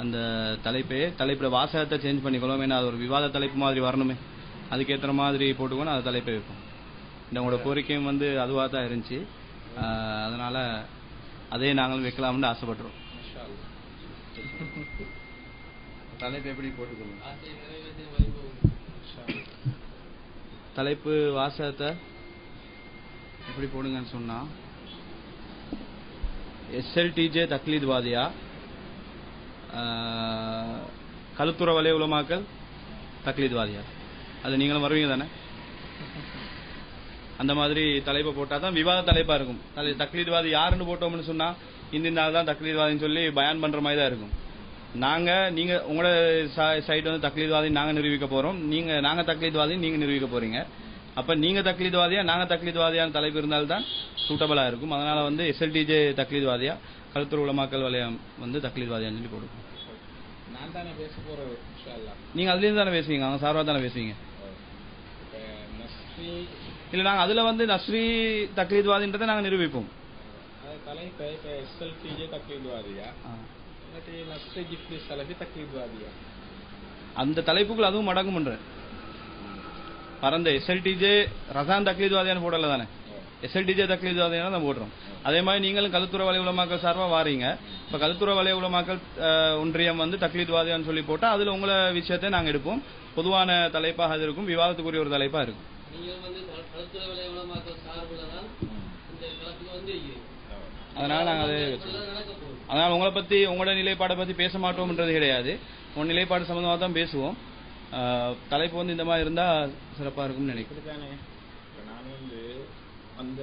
அந்த தலைப்பில் வாசகத்தை சேஞ்ச் பண்ணிக்கொள்ளும். ஏன்னா அது ஒரு விவாத தலைப்பு மாதிரி வரணுமே, அதுக்கேற்ற மாதிரி போட்டுக்கணும். அது தலைப்பை வைப்போம். இந்த உங்களோட கோரிக்கையும் வந்து அதுவாக தான் இருந்துச்சு. அதனால் அதே நாங்களும் வைக்கலாம்னு ஆசைப்பட்டுறோம். தலைப்பு எப்படி போட்டுக்கணும்? தலைப்பு வாசகத்தை எப்படி போடுங்கன்னு சொன்னால், SLTJ தக்லீத்வாதியா, கழுத்துற வலைய உலமாக்கள் தக்லீத்வாதியா, அது நீங்களும் வருவீங்க தானே? அந்த மாதிரி தலைப்பை போட்டால் தான் விவாத தலைப்பாக இருக்கும். தக்லீத்வாதி யாருன்னு போட்டோம்னு சொன்னால் இந்த ஆள் தான் தக்லீத்வாதின்னு சொல்லி பயான் பண்ணுற மாதிரி தான் இருக்கும். நீங்கள் உங்களோட சைடு வந்து தக்லீத்வாதி நாங்கள் நிரூபிக்க போகிறோம், நாங்கள் தக்லீத்வாதி நீங்கள் நிரூபிக்க போகிறீங்க. அப்போ நீங்கள் தக்லீத்வாதியா நாங்கள் தக்லீத்வாதியான தலைப்பு இருந்தால்தான் சூட்டபிளாக இருக்கும். அதனால் வந்து SLTJ தக்லீத்வாதியா, கழுத்துற உலமாக்கல் வலயம் வந்து தக்லீத்வாதியான்னு சொல்லி போடுவோம். நான் தானே பேச போகிறேன். நீங்கள் அதுலேருந்து தானே பேசுவீங்க, அவங்க சார்பாக தானே பேசுவீங்க. இல்லை, நாங்கள் அதில் வந்து நஸ்ரி தக்லீத்வாதின்றதை நாங்கள் நிரூபிப்போம். தலைப்பு இப்போ SLTJ தக்லீத்வாதியா, நஸ்ரி ஜிஃப்ரி சலஃபி தக்லீத்வாதியா, அந்த தலைப்புக்குள் அதுவும் அடங்கும் பண்ற பரந்த SLTJ ரசான் தக்லீத்வாதியான்னு போடல தானே, SLTJ தக்லீத்வாதியான தான் போடுறோம். அதே மாதிரி நீங்களும் கழுத்துற வலை உலமாக்கள் சார்பாக வாரீங்க. இப்போ கழுத்துற வலை உலமாக்கள் ஒன்றியம் வந்து தக்லீத்வாதியான்னு சொல்லி போட்டால் அதில் உங்களை விஷயத்தை நாங்கள் எடுப்போம். பொதுவான தலைப்பாக அது இருக்கும், விவாதத்துக்குரிய ஒரு தலைப்பாக இருக்கும். அதனால் நாங்கள் அதை அதனால் உங்களை பற்றி உங்களோட நிலைப்பாடை பற்றி பேச மாட்டோம்ன்றது கிடையாது. உங்கள் நிலைப்பாடு சம்மந்தமாக தான் பேசுவோம். தலைப்பு வந்து இந்த மாதிரி இருந்தால் சிறப்பாக இருக்கும்னு நினைக்கிறேன். நான் வந்து அந்த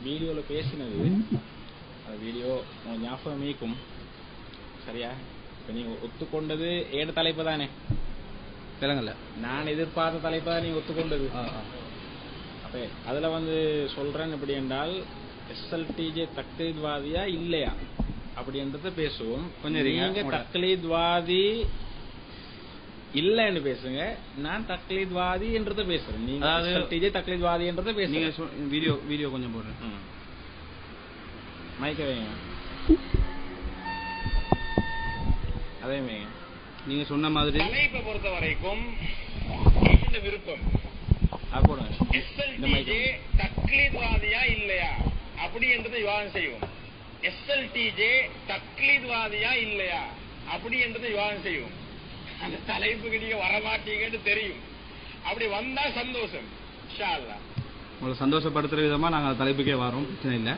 வீடியோவில் பேசினது, அந்த வீடியோ ஞாபகம் மீக்கும் சரியா? இப்போ நீங்கள் ஒத்துக்கொண்டது ஏட தலைப்பு தானே? தெலுங்கல்ல நான் எதிர்பார்த்த தலைப்பு தான் நீங்கள் ஒத்துக்கொண்டது. அப்போ அதில் வந்து சொல்கிறேன் எப்படி என்றால், SLTJ தக்லீத்வாதியா இல்லையா அப்படின்றத பேசுவோம். கொஞ்சம் நீங்க தக்லீத்வாதி இல்லன்னு பேசுங்க, நான் தக்லீத்வாதி என்றத பேசுறேன். நீங்க SLTJ தக்லீத்வாதி என்றத பேசுங்க. வீடியோ கொஞ்சம் போடுறேன், மைக்க வைங்க. அதே மாதிரி நீங்க சொன்ன மாதிரி தலைப்பை பொறுத்த வரைக்கும் இந்த விருப்பம் போடுங்க. SLTJ தக்லீத்வாதியா இல்லையா அப்படி என்றதை விவாதம் செய்வோம். SLTJ தக்லீத்வாதியா இல்லையா அப்படி என்றதை விவாதம் செய்வோம். அந்த தலைப்புக்கு நீங்க வரமாட்டீங்கன்னு தெரியும். அப்படி வந்தா சந்தோஷம், இன்ஷா அல்லாஹ். உங்களை சந்தோஷப்படுத்துற விதமா நாங்க தலைப்புக்கே வரோம், பிரச்சனை இல்ல.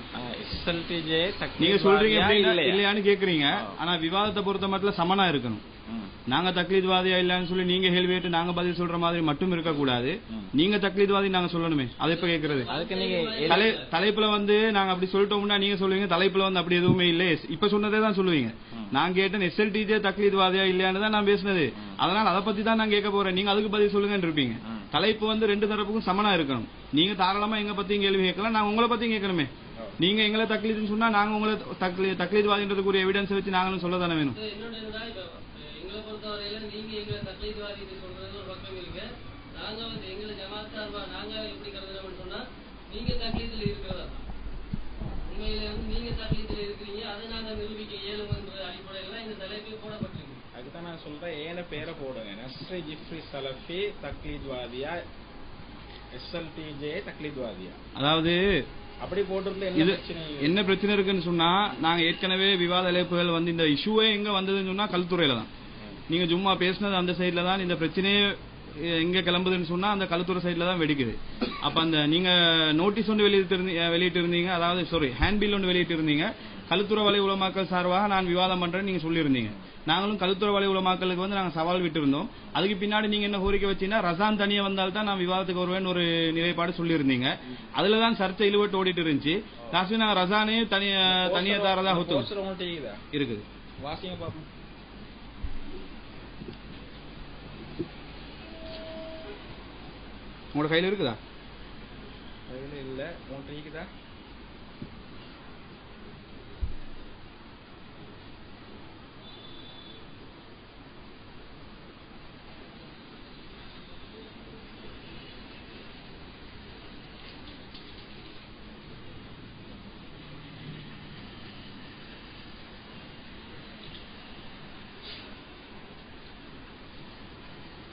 SLTJ நீங்க சொல்றீங்க இல்லையான்னு கேக்குறீங்க. ஆனா விவாதத்தை பொறுத்த மட்டும் சமனா இருக்கணும். நாங்க தக்லீத்வாதியா இல்லன்னு சொல்லி நீங்க கேள்வி கேட்டு நாங்க பதில் சொல்ற மாதிரி மட்டும் இருக்க கூடாது. நீங்க தக்லீத்வாதி நாங்க சொல்லணுமே, அதை இப்ப கேக்குறது. தலைப்புல வந்து நாங்க அப்படி சொல்லிட்டோம்னா நீங்க சொல்லுவீங்க தலைப்புல வந்து அப்படி எதுவுமே இல்லை, இப்ப சொன்னதே தான் சொல்லுவீங்க. நான் கேட்டேன் SLTJ தக்லீத்வாதியா இல்லையான்னு தான் நான் பேசினது. அதனால அதை பத்தி தான் நான் கேட்க போறேன், நீங்க அதுக்கு பதில் சொல்லுங்கன்னு இருப்பீங்க. தலைப்பு வந்து ரெண்டு தரப்புக்கும் சமனா இருக்கணும். நீங்க தாராளமா எங்க பத்தியும் கேள்வி கேட்கலாம், நான் உங்களை பத்தியும் கேட்கணுமே. நீங்க எங்களை தக்லீத்னு சொன்னா நாங்க உங்களை தக்லீத்வாதின்றதுக்கு ஒரு எவிடன்ஸ் வச்சு நாங்களும் சொல்ல தானே வேணும். பொறுத்தவரையில நீங்க எங்களை தக்லீத்வாதி சொல்றது ஒரு பக்கம் இருக்கு. நாங்க வந்து எங்களை ஜமாத் சார்பா நாங்க எப்படி கருதுறோம்னு சொன்னா, நீங்க தக்லீத்ல இருக்கிறதா உண்மையில வந்து நீங்க தக்லீத்ல இருக்கிறீங்க, அதை நாங்க நிரூபிக்க இயலும் என்ற அடிப்படையில இந்த தலைப்பை போடப்பட்டிருக்கு. அதுதான் நான் சொல்றேன், ஏன பேரை போடுங்க. நஸ்ரி ஜிஃப்ரி சலஃபி தக்லீத்வாதியா, SLTJ தக்லீத்வாதியா. அதாவது அப்படி போட்டிருந்த என்ன பிரச்சனை இருக்குன்னு சொன்னா, நாங்க ஏற்கனவே விவாத இழைப்புகள் வந்து இந்த இஷ்யூவே எங்க வந்ததுன்னு சொன்னா கல்துறையில தான். நீங்க சும்மா பேசினது அந்த சைட்ல தான். இந்த பிரச்சனையே எங்க கிளம்புதுன்னு சொன்னா அந்த கழுத்துறை சைட்ல தான் வெடிக்குது. அப்ப அந்த நீங்க நோட்டீஸ் ஒன்று வெளியிட்டு இருந்தீங்க, அதாவது ஹேண்ட்பில் ஒன்று வெளியிட்டு இருந்தீங்க. கழுத்துறை வலை உலமாக்கல் சார்பாக நான் விவாதம் பண்றேன்னு நீங்க சொல்லியிருந்தீங்க. நாங்களும் கழுத்துறை வலை உலமாக்களுக்கு வந்து நாங்க சவால் விட்டு இருந்தோம். அதுக்கு பின்னாடி நீங்க என்ன கோரிக்கை வச்சீங்கன்னா, ரசான் தனியா வந்தால்தான் நான் விவாதத்துக்கு வருவேன்னு ஒரு நிலைப்பாடு சொல்லியிருந்தீங்க. அதுலதான் சர்ச்சை இழுவட்டு ஓடிட்டு இருந்துச்சு. லாஸ்ட் நாங்க ரசானே தனியா தாரதா இருக்குது. வாசிங்க பாப்போம். உங்களோட கையில இருக்குதா? கையில இல்ல, உங்கள்கிட்ட இருக்குதா?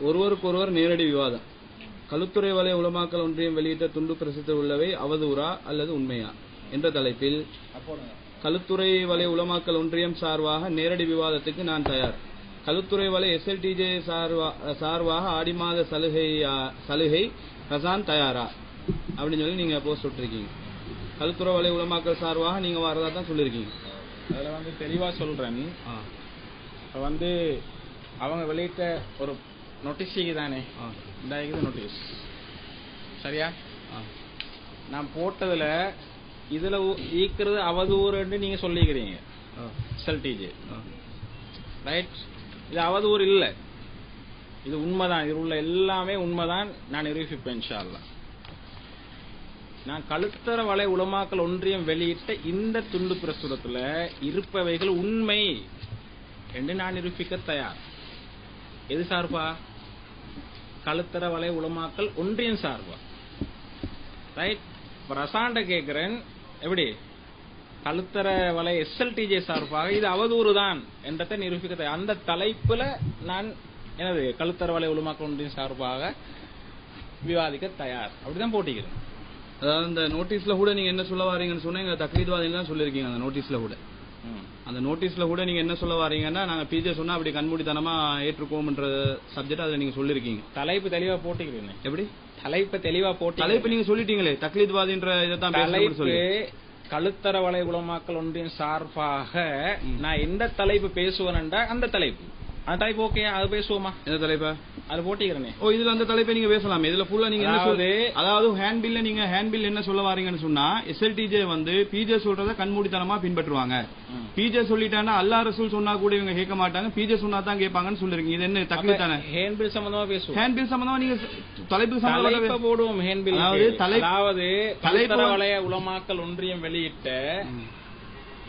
ஒருவருக்கொருவர் நேரடி விவாதம். கழுத்துறை வலய உலமாக்கல் ஒன்றியம் வெளியிட்ட துண்டு பிரசுரத்தில் உள்ளவை அவதூறா அல்லது உண்மையா என்ற தலைப்பில் கழுத்துறை வலய உலமாக்கல் ஒன்றியம் சார்பாக நேரடி விவாதத்துக்கு நான் தயார். கழுத்துறை வலய SLTJ சார்பாக ஆடி மாத சலுகை ரசான் தயாரா அப்படின்னு சொல்லி நீங்க போஸ்ட் விட்டுருக்கீங்க. கழுத்துறை வலய உலமாக்கல் சார்பாக நீங்க வரதா தான் சொல்லிருக்கீங்க. அதுல வந்து தெளிவா சொல்றேன். வந்து அவங்க வெளியிட்ட ஒரு நோட்டீஸ் தானே, இந்த நோட்டீஸ் சரியா? நான் போட்டதுல இதுல ஈக்கிறது அவதூறுன்னு நீங்க சொல்லிக்கிறீங்க SLTJ, ரைட்? இது அவதூறு இல்ல, இது உண்மைதான். இது உள்ள எல்லாமே உண்மைதான். நான் நிரூபிப்பேன் இன்ஷா அல்லாஹ். நான் கழுத்தர வலை உலமாக்கல் ஒன்றியம் வெளியிட்ட இந்த துண்டு பிரசுரத்துல இருப்பவைகள் உண்மை என்று நான் நிரூபிக்க தயார். எது சார்பா? கழுத்தர வலை உலமாக்கல் ஒன்றியம் சார்பா, ரைட்? ரசாண்ட கேட்கிறேன், எப்படி கழுத்தர வலை SLTJ சார்பாக இது அவதூறு தான் என்றதை நிரூபிக்க தயார். அந்த தலைப்புல நான் எனது கழுத்தர வலை உலமாக்கல் ஒன்றியம் சார்பாக விவாதிக்க தயார். அப்படிதான் போட்டிக்கிறேன். அதாவது இந்த நோட்டீஸ்ல கூட நீங்க என்ன சொல்ல வாரீங்கன்னு சொன்னா எங்க தக்லீத்வாதிகள் தான் சொல்லிருக்கீங்க. அந்த நோட்டீஸ்ல கூட நீங்க என்ன சொல்ல வாரீங்கன்னா, நாங்க பிஜே சொன்னா அப்படி கண்மூடித்தனமா ஏற்றுக்கோம்ன்ற சப்ஜெக்ட் அதுல நீங்க சொல்லிருக்கீங்க. தலைப்பு தெளிவா போட்டுக்கிறேன். எப்படி தலைப்பு தெளிவா போட்டு? தலைப்பு நீங்க சொல்லிட்டீங்களே, தக்லீத்வாதின்ற இதைத்தான் தலைப்பு. கழுத்தர வலை உலமாக்கல் ஒன்றியம் சார்பாக நான் எந்த தலைப்பு பேசுவேன்டா அந்த தலைப்பு. அந்த தலைப்பு ஓகே, அது பேசுவோமா? எந்த தலைப்பா? அது போட்டிக்கிறேனே. ஓ, இதுல அந்த தலைப்பை நீங்க பேசலாமே. இதுல ஃபுல்லா நீங்க என்ன சொல்றது? அதாவது ஹேண்ட்பில் என்ன சொல்ல வாரீங்கன்னு சொன்னா, SLTJ வந்து பிஜே சொல்றத கண்மூடித்தனமா பின்பற்றுவாங்க. பிஜே சொல்லிட்டானா அல்லாஹ் ரசூல் சொன்னா கூட இவங்க கேட்க மாட்டாங்க, பிஜே சொன்னா தான் கேட்பாங்கன்னு சொல்லிருக்கீங்க. இது என்ன தக்லீத் தானே? ஹேண்ட்பில் சம்பந்தமா பேசுவோம். ஹேண்ட்பில் சம்பந்தமா நீங்க தலைப்பு சம்பந்தமா போடுவோம். ஹேண்ட்பில் அதாவது கழுத்தர வலை உலமாக்கல் ஒன்றியம் வெளியிட்ட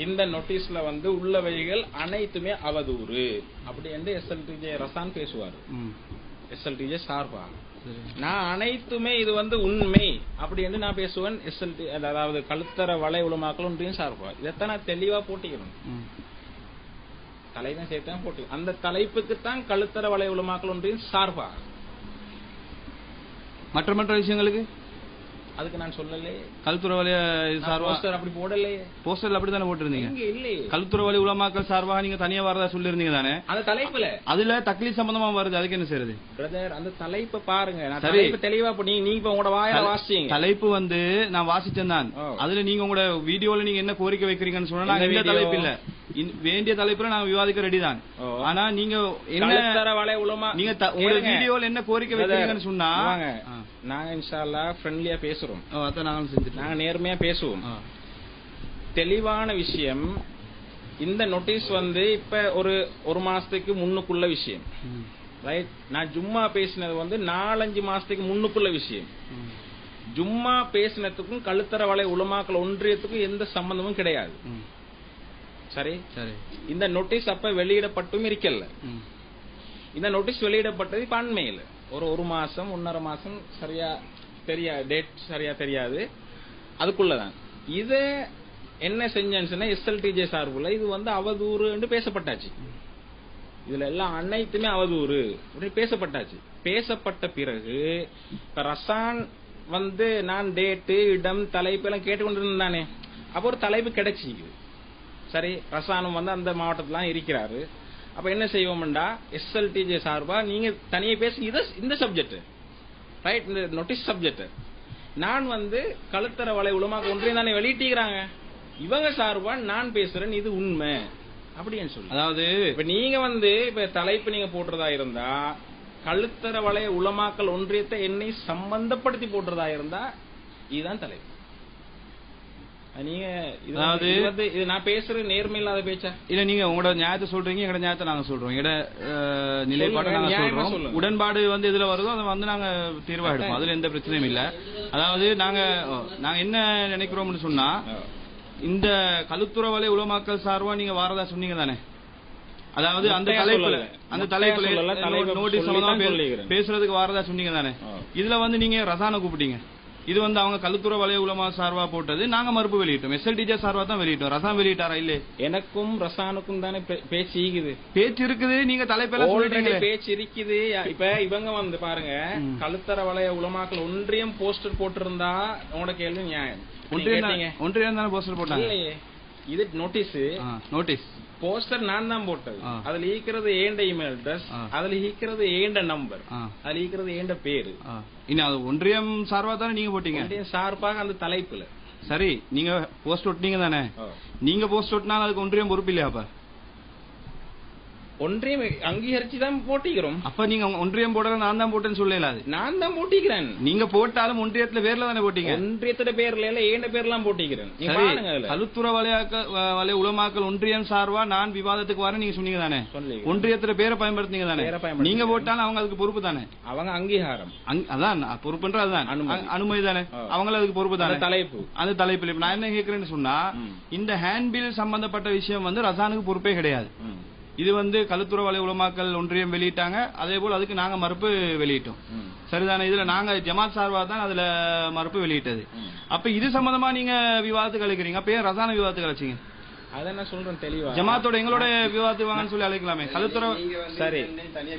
இந்த நோட்டீஸ்ல வந்து உள்ளவைகள் அனைத்துமே அவதூறு அப்படி என்று SLTJ ரசான் பேசுவார். SLTJ சார்பா நான் அனைத்துமே இது வந்து உண்மை அப்படி என்று நான் பேசுவேன். அதாவது கழுத்தர வலை உலமாக்கல் ஒன்றியம் சார்பா இதைத்தான் நான் தெளிவா போட்டிக்கிறேன். தலைதான் சேர்த்தான் போட்டி. அந்த தலைப்புக்குத்தான் கழுத்தர வலை உலமாக்கல் ஒன்றியம் சார்பா. மற்ற விஷயங்களுக்கு அதுக்கு நான் சொல்லலே. கழுத்துறை வலய சார்பா அப்படி போடலையே. போஸ்டர்ல அப்படித்தானே போட்டிருந்தீங்க. கழுத்துறை வலி உலமாக்கல் சார்பாக நீங்க தனியா வரதா சொல்லிருந்தீங்க தானே? அந்த தலைப்புல அதுல தக்லீத் சம்பந்தமா வருது. அதுக்கு என்ன செய்யறது பிரதர்? அந்த தலைப்பை பாருங்க. நான் தலைப்பு தெளிவா நீங்க இப்ப உங்களோட வாயில வாசிச்சீங்க. தலைப்பு வந்து நான் வாசிச்சேன் தான். அதுல நீங்க உங்களோட வீடியோல நீங்க என்ன கோரிக்கை வைக்கிறீங்கன்னு சொன்னா, இந்த தலைப்பு இல்ல, வேண்டிய தலைப்புல நாங்க விவாதிக்க ரெடி தான். ஆனா நீங்க என்ன வலை உலமா நீங்க உங்களோட வீடியோல என்ன கோரிக்கை வைக்கிறீங்கன்னு சொன்னா, நாங்க இன்ஷா அல்லாஹ் ஃப்ரெண்ட்லியா பேசுறோம். நாங்க நேர்மையா பேசுவோம். தெளிவான விஷயம். இந்த நோட்டீஸ் வந்து இப்ப ஒரு மாசத்துக்கு முன்னுக்குள்ள விஷயம், ரைட்? நான் ஜும்மா பேசினது வந்து 4-5 மாசத்துக்கு முன்னுக்குள்ள விஷயம். ஜும்மா பேசினதுக்கும் கழுத்தர வலை உலமாக்கல் ஒன்றியத்துக்கும் எந்த சம்பந்தமும் கிடையாது. சரி சரி. இந்த நோட்டீஸ் அப்ப வெளியிடப்பட்டும் இருக்கல. இந்த நோட்டீஸ் வெளியிடப்பட்டது இப்ப அண்மையில் ஒரு மாசம் 1.5 மாசம் சரியா தெரியாது, டேட் சரியா தெரியாது, அதுக்குள்ளதான். இத என்ன செஞ்சேன்னு SLTJ சார்புல இது வந்து அவதூறு என்று பேசப்பட்டாச்சு. இதுல எல்லாம் அனைத்துமே அவதூறு பேசப்பட்டாச்சு. பேசப்பட்ட பிறகு ரசான் வந்து நான் டேட்டு இடம் தலைப்பு எல்லாம் கேட்டுக்கொண்டிருந்தானே, அப்ப ஒரு தலைப்பு கிடைச்சிக்குது. சரி, ரசானும் வந்து அந்த மாவட்டத்துல இருக்கிறாரு. அப்ப என்ன செய்வோம்டா, SLTJ சார்பா நீங்க தனியே பேசி இந்த சப்ஜெக்ட், ரைட்? இந்த நோட்டீஸ் சப்ஜெக்ட் நான் வந்து கழுத்தர வலை உலமாக்கல் ஒன்றியம் தானே வெளியிட்டிருக்கிறாங்க, இவங்க சார்பா நான் பேசுறேன், இது உண்மை அப்படின்னு சொல்லி. அதாவது இப்ப நீங்க வந்து இப்ப தலைப்பு நீங்க போட்டுறதா இருந்தா, கழுத்தர வலை உலமாக்கல் ஒன்றியத்தை என்னை சம்பந்தப்படுத்தி போட்டுறதா இருந்தா இதுதான் தலைப்பு. நீங்க இது நான் பேசுறது நேர்மை இல்லாத பேச்சா இல்ல? நீங்க உங்களோட நியாயத்தை சொல்றீங்க, எங்களோட நியாயத்தை நாங்க சொல்றோம், எங்களோட நிலைப்பாடு நாங்க சொல்றோம். உடன்பாடு வந்து எதுல வருதோ அதை வந்து நாங்க தீர்வா எடுப்போம், அதுல எந்த பிரச்சனையும் இல்ல. அதாவது நாங்க என்ன நினைக்கிறோம்னு சொன்னா, இந்த கழுத்துறை வலை உலமாக்கல் சார்பா நீங்க வாரதா சொன்னீங்க தானே? அதாவது அந்த தலைப்புல நோட்டீஸ் பேசுறதுக்கு வாரதா சொன்னீங்க தானே? இதுல வந்து நீங்க ரசானை கூப்பிட்டீங்க. இது வந்து அவங்க கல்லுத்துறை வலய உலமா சார்பா போட்டது, நாங்க மறுப்பு வெளியிட்டோம். SLTJ சார்பா தான் வெளியிட்டோம். ரசான் வெளியிட்டாரா இல்ல? எனக்கும் ரசானுக்கும் தானே பேச்சு இருக்குது. பேச்சு இருக்குது, நீங்க தலைப்பெல்லாம் சொல்லிட்டீங்க. பேச்சு இருக்குது. இப்ப இவங்க வந்து பாருங்க, கல்லுத்தர வலய உலமாக்கள் ஒன்றியம் போஸ்டர் போட்டிருந்தா உங்களோட கேள்வி நியாயம். ஒன்றியம் தானே போஸ்டர் போட்டாங்க. இல்லையே, இது நோட்டீஸ் போஸ்டர் நான் தான் போட்டது. அதுல ஈக்கிறது ஏண்ட இமெயில் அட்ரஸ், அதுல ஈக்கிறது ஏண்ட நம்பர், அதுல ஈக்கிறது ஏண்ட பேரு. இனி அது ஒன்றியம் சார்பா தானே நீங்க போட்டீங்க? ஒன்றியம் சார்பாக அந்த தலைப்புல. சரி, நீங்க போஸ்ட் ஒட்டினீங்க தானே? நீங்க போஸ்ட் ஒட்டினா அதுக்கு ஒன்றியம் பொறுப்பு இல்லையா? அப்ப ஒன்றியம் அங்கீகரிச்சு தான் போட்டிக்கிறோம். அப்ப நீங்க ஒன்றியம் போடல, நான் தான் போட்டேன்னு சொல்லல. அது நான் தான் போட்டிக்கிறேன். நீங்க போட்டாலும் ஒன்றியத்துல பேர்ல தானே போட்டீங்க. ஒன்றியத்தோட பேர்ல இல்ல, ஏண்ட பேர்லாம் போட்டிக்கிறேன். கல்லுத்துறை வலய உலமாக்கள் ஒன்றியம் சார்பா நான் விவாதத்துக்கு வரேன் நீங்க சொன்னீங்க தானே? ஒன்றியத்துல பேரை பயன்படுத்தினீங்க தானே? நீங்க போட்டாலும் அவங்க அதுக்கு பொறுப்பு தானே? அவங்க அங்கீகாரம் அதான் பொறுப்புன்ற அதுதான் அனுமதி தானே? அவங்கள அதுக்கு பொறுப்பு தானே? தலைப்பு அந்த தலைப்புல நான் என்ன கேட்கிறேன்னு சொன்னா, இந்த ஹேண்ட்பில் சம்பந்தப்பட்ட விஷயம் வந்து ரசானுக்கு பொறுப்பே கிடையாது. இது வந்து கல்லுத்துறை வலய உலமாக்கள் ஒன்றியம் வெளியிட்டாங்க, அதே போல அதுக்கு நாங்க மறுப்பு வெளியிட்டோம். சரிதானே? இதுல நாங்க ஜமாத் சார்பா தான் அதுல மறுப்பு வெளியிட்டது. அப்ப இது சம்பந்தமா நீங்க விவாதத்துக்கு அழைக்கிறீங்க, அப்ப ஏன் ரசான விவாதத்துக்கு அழைச்சீங்க? அதான் நான் சொல்றேன் தெளிவா. ஜமாத்தோட எங்களோட விவாதத்துக்கு வாங்கன்னு சொல்லி அழைக்கலாமே. கல்லுத்துறை சரி,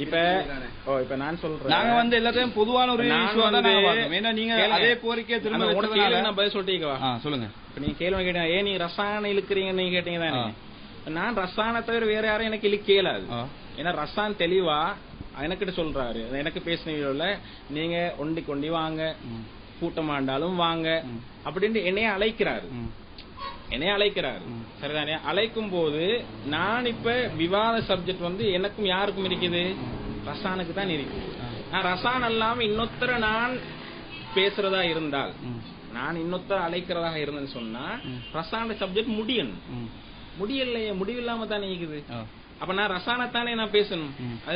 இப்ப நான் சொல்றேன், நாங்க வந்து எல்லாத்தையும் பொதுவான ஒரு இஷ்யூ தான் நாங்க பார்த்தோம். ஏன்னா நீங்க அதே கோரிக்கையை திரும்ப வச்சதுனால நான் பதில் சொல்லிட்டீங்க. சொல்லுங்க. இப்ப நீங்க கேள்வி கேட்டீங்க, ஏன் நீங்க ரசாயன இழுக்கிறீங்கன்னு நீங்க கேட்டீங்க தானே? நான் ரசாயன தவிர வேற யாரும் எனக்கு இழுக்க இயலாது. ஏன்னா ரசான் தெளிவா எனக்கிட்ட சொல்றாரு, எனக்கு பேசினீங்கள நீங்க ஒண்டி கொண்டி வாங்க, கூட்டமாண்டாலும் வாங்க அப்படின்னு என்னைய அழைக்கிறாரு. சரிதானே? அழைக்கும் போது நான் இப்ப விவாத சப்ஜெக்ட் வந்து எனக்கும் யாருக்கும் இருக்குது, ரசானுக்கு தான் இருக்குது. நான் ரசான் அல்லாம இன்னொருத்தர நான் பேசுறதா இருந்தால், நான் இன்னொருத்தர அழைக்கிறதாக இருந்தேன்னு சொன்னா ரசான சப்ஜெக்ட் முடியலையே, முடிவில்லாம தானே இருக்குது. அப்ப நான் ரசானத்தானே நான் பேசணும்.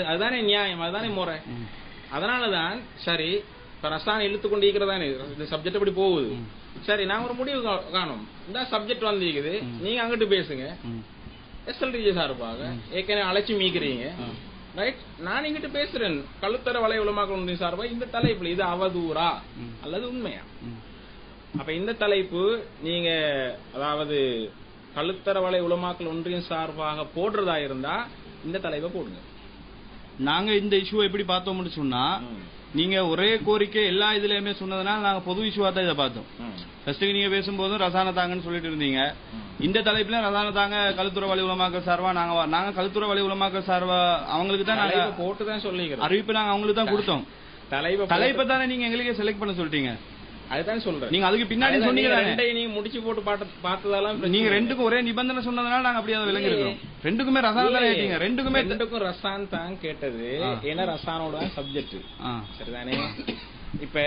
அதுதானே நியாயம், அதுதானே முறை. அதனாலதான் சரி, இப்ப ரசாயனம் இழுத்து கொண்டு இருக்கிறதானே இந்த சப்ஜெக்ட் அப்படி போகுது. சரி, நான் ஒரு முடிவு காணும், இந்த சப்ஜெக்ட் வந்திருக்குது, நீங்க அங்கிட்டு பேசுங்க. SLTJ சார்பாக ஏற்கனவே அழைச்சி மீக்கிறீங்க, ரைட்? நான் இங்கிட்டு பேசுறேன், கல்லுத்தர வலய உலமாக்கள் ஒன்றியம் சார்பா இந்த தலைப்புல இது அவதூறா அல்லது உண்மையா? அப்ப இந்த தலைப்பு நீங்க அதாவது கல்லுத்தர வலய உலமாக்கள் ஒன்றியம் சார்பாக போடுறதா இருந்தா இந்த தலைப்பை போடுங்க. நாங்க இந்த இஷ்யூ எப்படி பார்த்தோம்னு சொன்னா, நீங்க ஒரே கோரிக்கை எல்லா இதுலயுமே சொன்னதுனால நாங்க பொது இஷ்யூவா தான் இதை பார்த்தோம். ஃபர்ஸ்ட் நீங்க பேசும்போதும் ரசான தாங்கன்னு சொல்லிட்டு இருந்தீங்க. இந்த தலைப்புல ரசான தாங்க கல்லுத்துறை வலய உலமாக்கள் சார்பா நாங்க கல்லுத்துறை வலய உலமாக்கள் சார்பா அவங்களுக்கு தான் நாங்க போட்டுதான் சொல்லிக்கிறோம். அறிவிப்பு நாங்க அவங்களுக்கு தான் கொடுத்தோம். தலைப்பை தானே நீங்க எங்களுக்கே செலக்ட் பண்ண சொல்லிட்டீங்க. அதுதான் சொல்றேன். நீங்க அதுக்கு பின்னாடி சொன்னீங்க, நீங்க முடிச்சு போட்டு பார்த்ததாலாம் நீங்க ரெண்டுக்கும் ஒரே நிபந்தனை சொன்னதுனால நாங்க அப்படியே விளங்கி இருக்கோம். ரெண்டுக்குமே ரசான் தான் கேட்டீங்க. ரெண்டுக்கும் ரசான் தான் கேட்டது. ஏன்னா ரசானோட சப்ஜெக்ட் சரிதானே? இப்ப